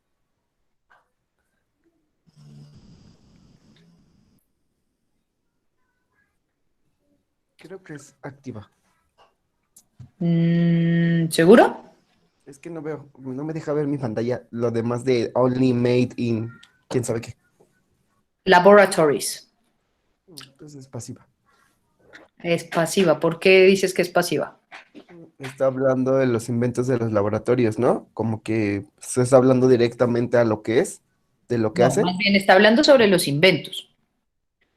Creo que es activa. ¿Seguro? Es que no veo, no me deja ver mi pantalla. Lo demás de only made in quién sabe qué. Laboratories. Entonces es pasiva. Es pasiva. ¿Por qué dices que es pasiva? Está hablando de los inventos de los laboratorios, ¿no? Como que se está hablando directamente a lo que es, de lo que No, hacen. más bien está hablando sobre los inventos.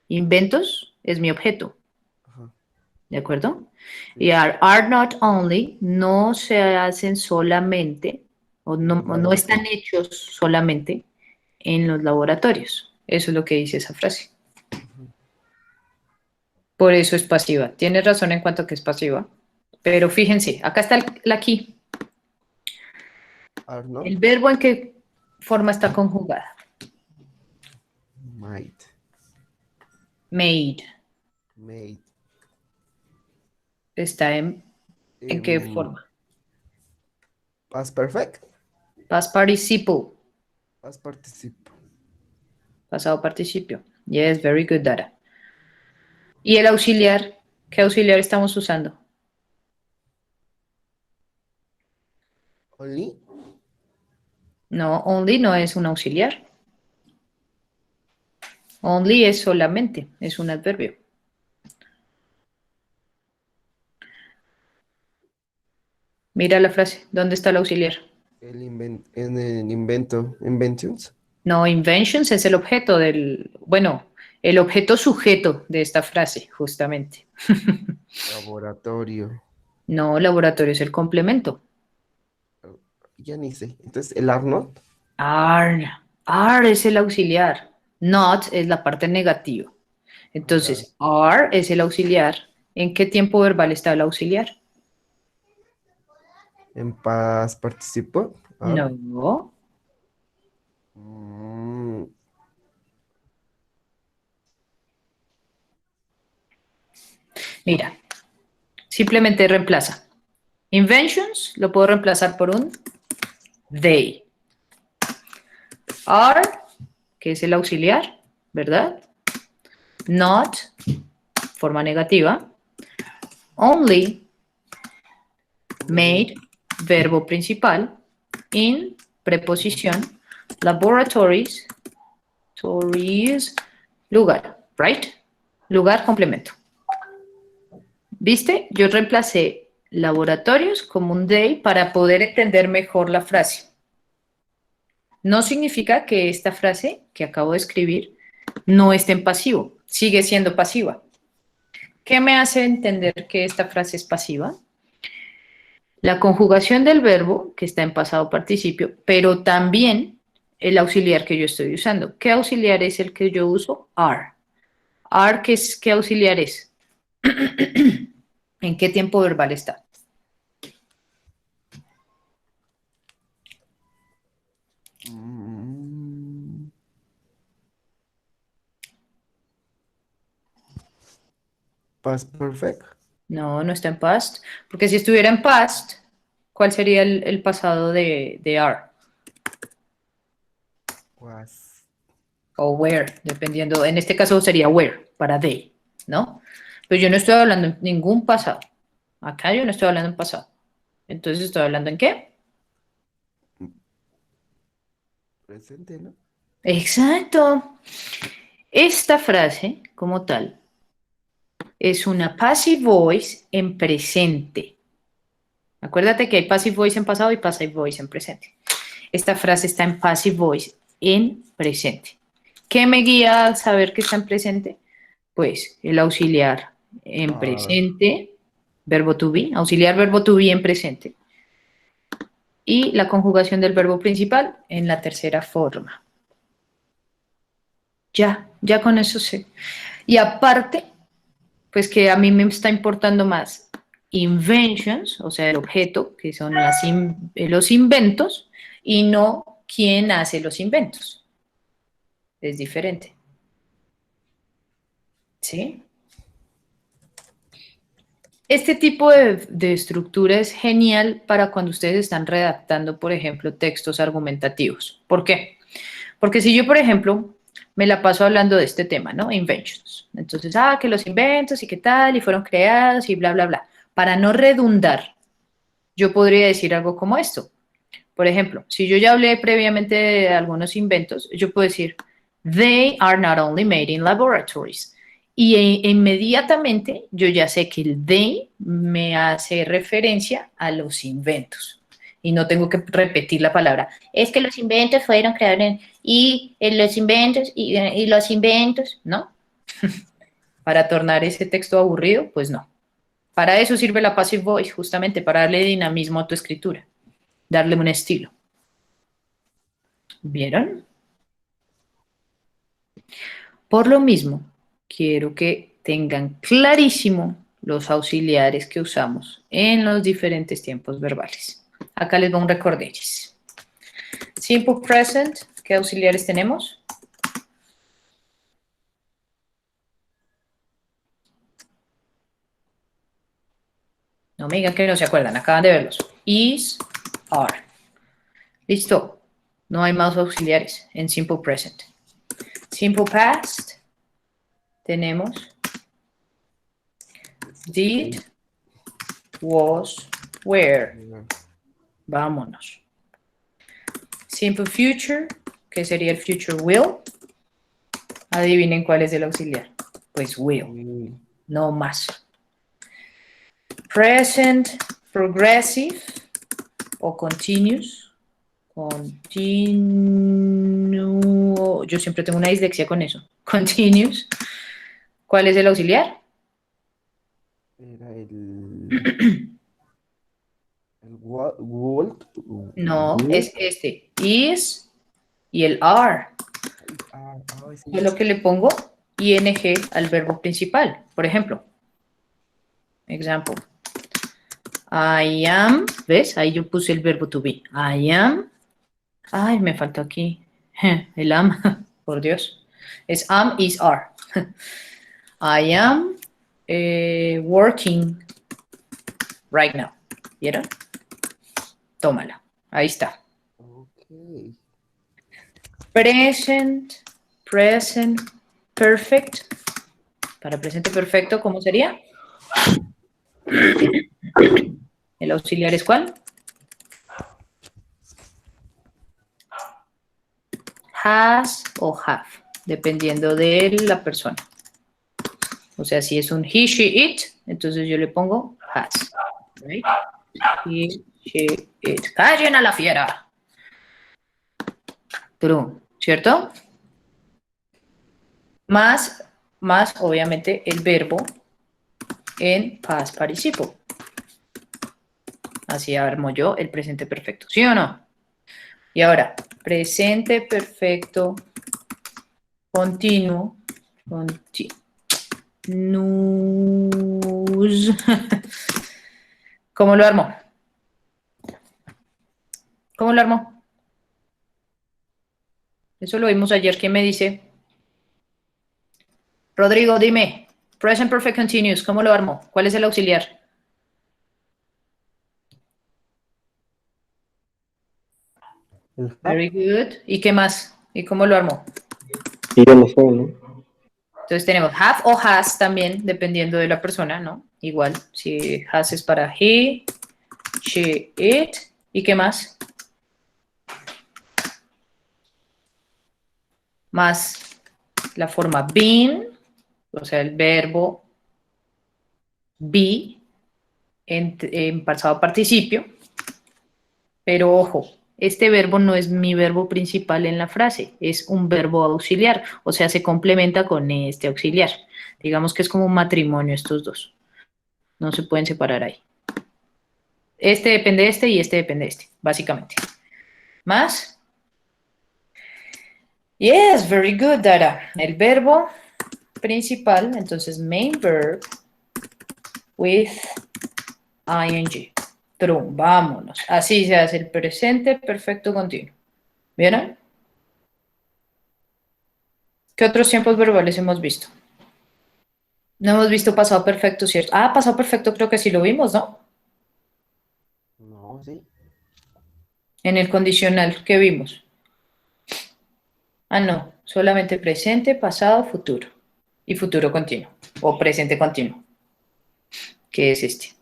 Inventos es mi objeto. Ajá. ¿De acuerdo? Y are not only, no se hacen solamente, o no están hechos solamente en los laboratorios. Eso es lo que dice esa frase. Por eso es pasiva. Tienes razón en cuanto a que es pasiva. Pero fíjense, acá está la key. Are not El verbo en qué forma está conjugada. might, Made. made. Está ¿en qué forma? Past perfect, Past participle. past participle. Pasado participio. Yes, very good, Dara. ¿Y el auxiliar? ¿Qué auxiliar estamos usando? Only, No, only no es un auxiliar. Only es solamente, es un adverbio. Mira la frase, ¿dónde está el auxiliar? en el invento, inventions. No, inventions es el objeto bueno, el objeto sujeto de esta frase, justamente. Laboratorio. No, laboratorio es el complemento. Ya ni sé. Entonces, el are not. Are es el auxiliar. Not es la parte negativa. Entonces, are es el auxiliar. ¿En qué tiempo verbal está el auxiliar? En past participle. Are. No. Mm, Mira, simplemente reemplaza. Inventions lo puedo reemplazar por un they. Are, que es el auxiliar, ¿verdad? Not, forma negativa. Only, made, verbo principal. In, preposición. Laboratories, lugar, right? Lugar, complemento. ¿Viste? Yo reemplacé laboratorios como un they para poder entender mejor la frase. No significa que esta frase que acabo de escribir no esté en pasivo, sigue siendo pasiva. ¿Qué me hace entender que esta frase es pasiva? La conjugación del verbo, que está en pasado participio, pero también el auxiliar que yo estoy usando. ¿Qué auxiliar es el que yo uso? Are. Are, ¿qué auxiliar es? ¿En qué tiempo verbal está? Past perfect. No, no está en past, porque si estuviera en past, ¿cuál sería el pasado de are? Was. O where, dependiendo, en este caso sería where, para they, ¿no? Pero yo no estoy hablando en ningún pasado. Acá yo no estoy hablando en pasado. Entonces, ¿estoy hablando en qué? Presente, ¿no? Exacto. Esta frase, como tal, es una passive voice en presente. Acuérdate que hay passive voice en pasado y passive voice en presente. Esta frase está en passive voice en presente. ¿Qué me guía a saber que está en presente? Pues el auxiliar en presente, verbo to be, auxiliar verbo to be en presente. Y la conjugación del verbo principal en la tercera forma. Ya con eso sé. Y aparte, pues que a mí me está importando más inventions, o sea, el objeto, que son los inventos, y no quién hace los inventos. Es diferente. ¿Sí? Este tipo de estructura es genial para cuando ustedes están redactando, por ejemplo, textos argumentativos. ¿Por qué? Porque si yo, por ejemplo, me la paso hablando de este tema, ¿no? Inventions. Entonces, que los inventos y qué tal, y fueron creados y bla, bla, bla. Para no redundar, yo podría decir algo como esto. Por ejemplo, si yo ya hablé previamente de algunos inventos, yo puedo decir, they are not only made in laboratories. Y inmediatamente yo ya sé que el they me hace referencia a los inventos. Y no tengo que repetir la palabra. Es que los inventos fueron creados los inventos y los inventos, ¿no? Para tornar ese texto aburrido, pues no. Para eso sirve la passive voice, justamente para darle dinamismo a tu escritura, darle un estilo. ¿Vieron? Por lo mismo, quiero que tengan clarísimo los auxiliares que usamos en los diferentes tiempos verbales. Acá les voy a un recorderis. Simple present, ¿qué auxiliares tenemos? No me digan que no se acuerdan, acaban de verlos. Is, are. Listo. No hay más auxiliares en simple present. Simple past, tenemos did, was, were. Vámonos. Simple future, que sería el future will. Adivinen cuál es el auxiliar. Pues will, no más. Present progressive o continuous. Continuo. Yo siempre tengo una dislexia con eso. Continuous. ¿Cuál es el auxiliar? Era el Walt. No, es este. Is y el are. Sí. Yo lo que le pongo ing al verbo principal. Por ejemplo, example. I am, ¿ves? Ahí yo puse el verbo to be. I am. Ay, me faltó aquí el am, por Dios. Es am, is, are. I am working right now. ¿Vieron? Tómala. Ahí está. Okay. Present, perfect. Para presente perfecto, ¿cómo sería? ¿El auxiliar es cuál? Has o have, dependiendo de la persona. O sea, si es un he, she, it, entonces yo le pongo has. Right? He, she, it. ¡Callen a la fiera! True, ¿cierto? Más, obviamente, el verbo en past participle. Así armo yo el presente perfecto, ¿sí o no? Y ahora, presente perfecto continuo, ¿Cómo lo armo? ¿Cómo lo armo? Eso lo vimos ayer. ¿Quién me dice? Rodrigo, dime. Present perfect continuous, ¿cómo lo armo? ¿Cuál es el auxiliar? Very good. ¿Y qué más? ¿Y cómo lo armo? Y yo no sé, ¿no? Entonces tenemos have o has también, dependiendo de la persona, ¿no? Igual, si has es para he, she, it. ¿Y qué más? Más la forma been, o sea, el verbo be en pasado participio. Pero ojo, este verbo no es mi verbo principal en la frase, es un verbo auxiliar, o sea, se complementa con este auxiliar. Digamos que es como un matrimonio estos dos. No se pueden separar ahí. Este depende de este y este depende de este, básicamente. ¿Más? Yes, very good, Dara. El verbo principal, entonces main verb with ing. True, vámonos. Así se hace el presente perfecto continuo. ¿Vieron? ¿Qué otros tiempos verbales hemos visto? No hemos visto pasado perfecto, ¿cierto? Ah, pasado perfecto creo que sí lo vimos, ¿no? No, sí. En el condicional que vimos. Ah, no, solamente presente, pasado, futuro. Y futuro continuo. O presente continuo. ¿Qué es este?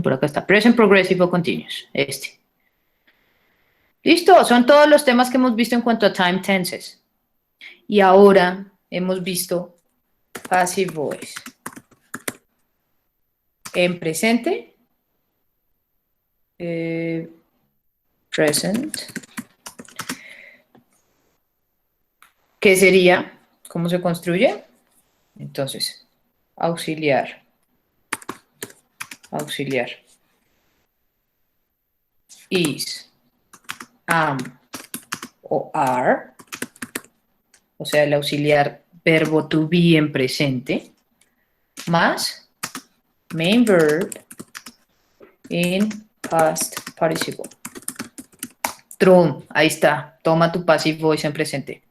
Por acá está. Present progressive o continuous. Este. Listo, son todos los temas que hemos visto en cuanto a time tenses. Y ahora hemos visto passive voice. En presente. Present. ¿Qué sería? ¿Cómo se construye? Entonces, auxiliar. Auxiliar. Is, am o are. O sea, el auxiliar verbo to be en presente. Más main verb in past participle. True, ahí está. Toma tu passive voice en presente.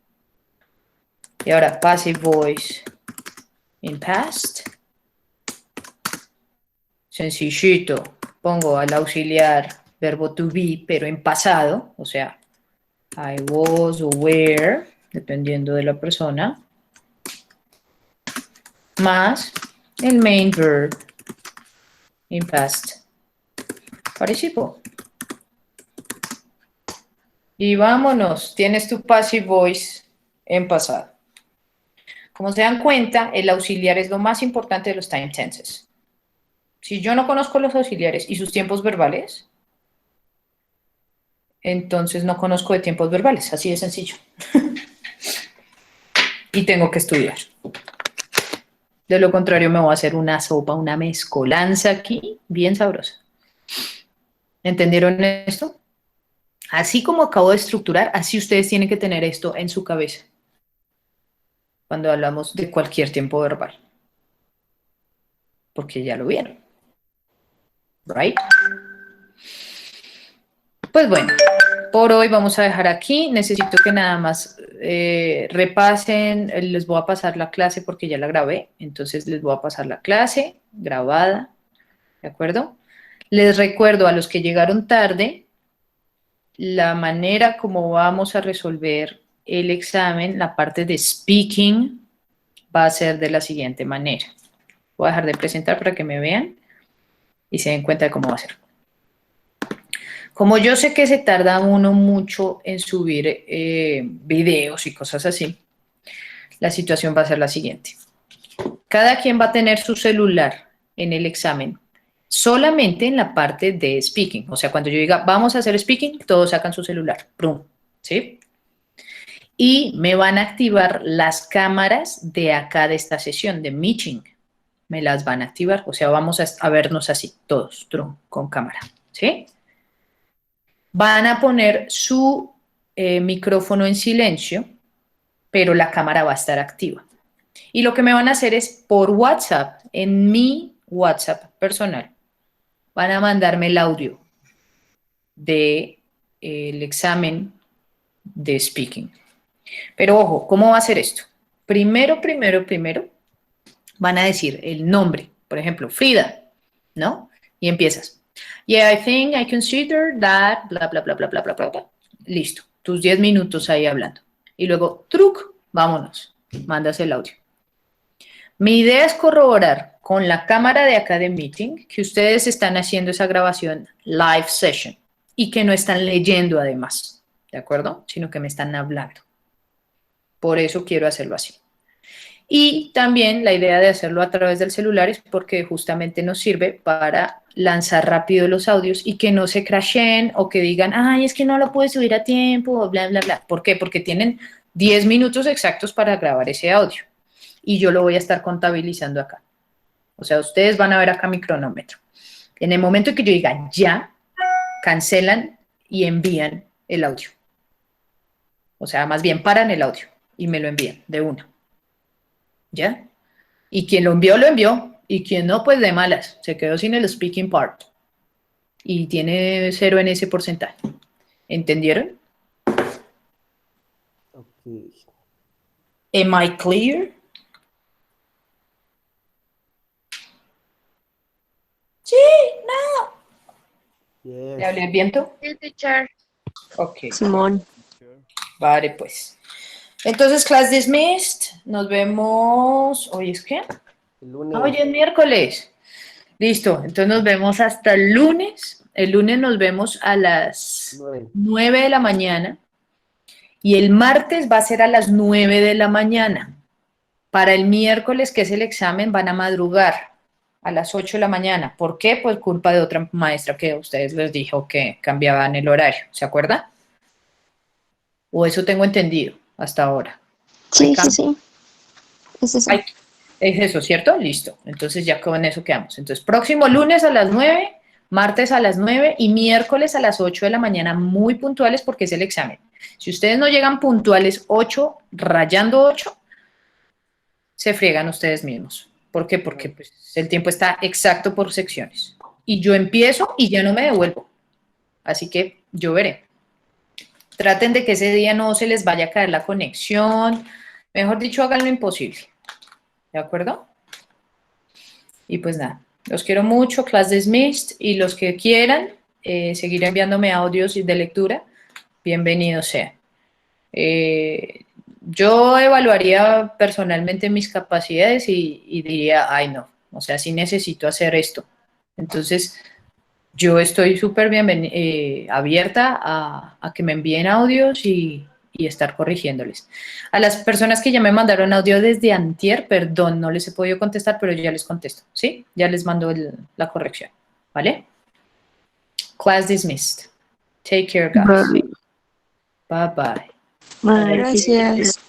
Y ahora passive voice in past. Sencillito. Pongo al auxiliar verbo to be, pero en pasado. O sea, I was o were, dependiendo de la persona. Más el main verb in past participle. Y vámonos. Tienes tu passive voice en pasado. Como se dan cuenta, el auxiliar es lo más importante de los time tenses. Si yo no conozco los auxiliares y sus tiempos verbales, entonces no conozco de tiempos verbales, así de sencillo. Y tengo que estudiar. De lo contrario me voy a hacer una sopa, una mezcolanza aquí, bien sabrosa. ¿Entendieron esto? Así como acabo de estructurar, así ustedes tienen que tener esto en su cabeza cuando hablamos de cualquier tiempo verbal. Porque ya lo vieron. Right? Pues bueno, por hoy vamos a dejar aquí. Necesito que nada más repasen. Les voy a pasar la clase porque ya la grabé. Entonces les voy a pasar la clase grabada. ¿De acuerdo? Les recuerdo a los que llegaron tarde la manera como vamos a resolver el examen, la parte de speaking, va a ser de la siguiente manera. Voy a dejar de presentar para que me vean y se den cuenta de cómo va a ser. Como yo sé que se tarda uno mucho en subir videos y cosas así, la situación va a ser la siguiente. Cada quien va a tener su celular en el examen, solamente en la parte de speaking. O sea, cuando yo diga, vamos a hacer speaking, todos sacan su celular. ¡Prum! ¿Sí? Y me van a activar las cámaras de acá de esta sesión, de meeting. Me las van a activar. O sea, vamos a vernos así, todos, ¡trum! Con cámara. ¿Sí? Van a poner su micrófono en silencio, pero la cámara va a estar activa. Y lo que me van a hacer es por WhatsApp, en mi WhatsApp personal, van a mandarme el audio del examen de speaking. Pero ojo, ¿cómo va a ser esto? Primero, van a decir el nombre. Por ejemplo, Frida, ¿no? Y empiezas. Yeah, I think I consider that, bla, bla, bla, bla, bla, bla, bla, bla. Listo, tus 10 minutos ahí hablando. Y luego, truc, vámonos, mandas el audio. Mi idea es corroborar con la cámara de acá de Meeting que ustedes están haciendo esa grabación live session y que no están leyendo además, ¿de acuerdo? Sino que me están hablando. Por eso quiero hacerlo así. Y también la idea de hacerlo a través del celular es porque justamente nos sirve para lanzar rápido los audios y que no se crasheen o que digan, ay, es que no lo pude subir a tiempo, o bla, bla, bla. ¿Por qué? Porque tienen 10 minutos exactos para grabar ese audio. Y yo lo voy a estar contabilizando acá. O sea, ustedes van a ver acá mi cronómetro. En el momento que yo diga ya, cancelan y envían el audio. O sea, más bien paran el audio y me lo envían de una. ¿Ya? Y quien lo envió, lo envió. Y quien no, pues de malas. Se quedó sin el speaking part. Y tiene 0 en ese porcentaje. ¿Entendieron? Ok. Am I clear? ¿Le hablé al viento? Sí, teacher. Ok. Simón. Vale, pues. Entonces, class dismissed. Nos vemos. ¿Hoy es qué? Hoy es miércoles. Listo. Entonces nos vemos hasta el lunes. El lunes nos vemos a las 9 de la mañana. Y el martes va a ser a las 9 de la mañana. Para el miércoles, que es el examen, van a madrugar a las 8 de la mañana. ¿Por qué? Pues culpa de otra maestra que a ustedes les dijo que cambiaban el horario. ¿Se acuerdan? O eso tengo entendido hasta ahora. Sí, sí, sí. Es eso. Ay, es eso, ¿cierto? Listo. Entonces ya con eso quedamos. Entonces, próximo lunes a las 9, martes a las 9 y miércoles a las 8 de la mañana, muy puntuales porque es el examen. Si ustedes no llegan puntuales 8, rayando 8, se friegan ustedes mismos. ¿Por qué? Porque pues, el tiempo está exacto por secciones. Y yo empiezo y ya no me devuelvo. Así que yo veré. Traten de que ese día no se les vaya a caer la conexión. Mejor dicho, hagan lo imposible. ¿De acuerdo? Y pues nada, los quiero mucho, class dismissed. Y los que quieran seguir enviándome audios de lectura, bienvenidos sean. Yo evaluaría personalmente mis capacidades y diría, ay no, o sea, sí necesito hacer esto. Entonces, yo estoy súper abierta a que me envíen audios y estar corrigiéndoles. A las personas que ya me mandaron audio desde antier, perdón, no les he podido contestar, pero ya les contesto, ¿sí? Ya les mando la corrección, ¿vale? Class dismissed. Take care, guys. Vale. Bye, bye. Bye. Gracias.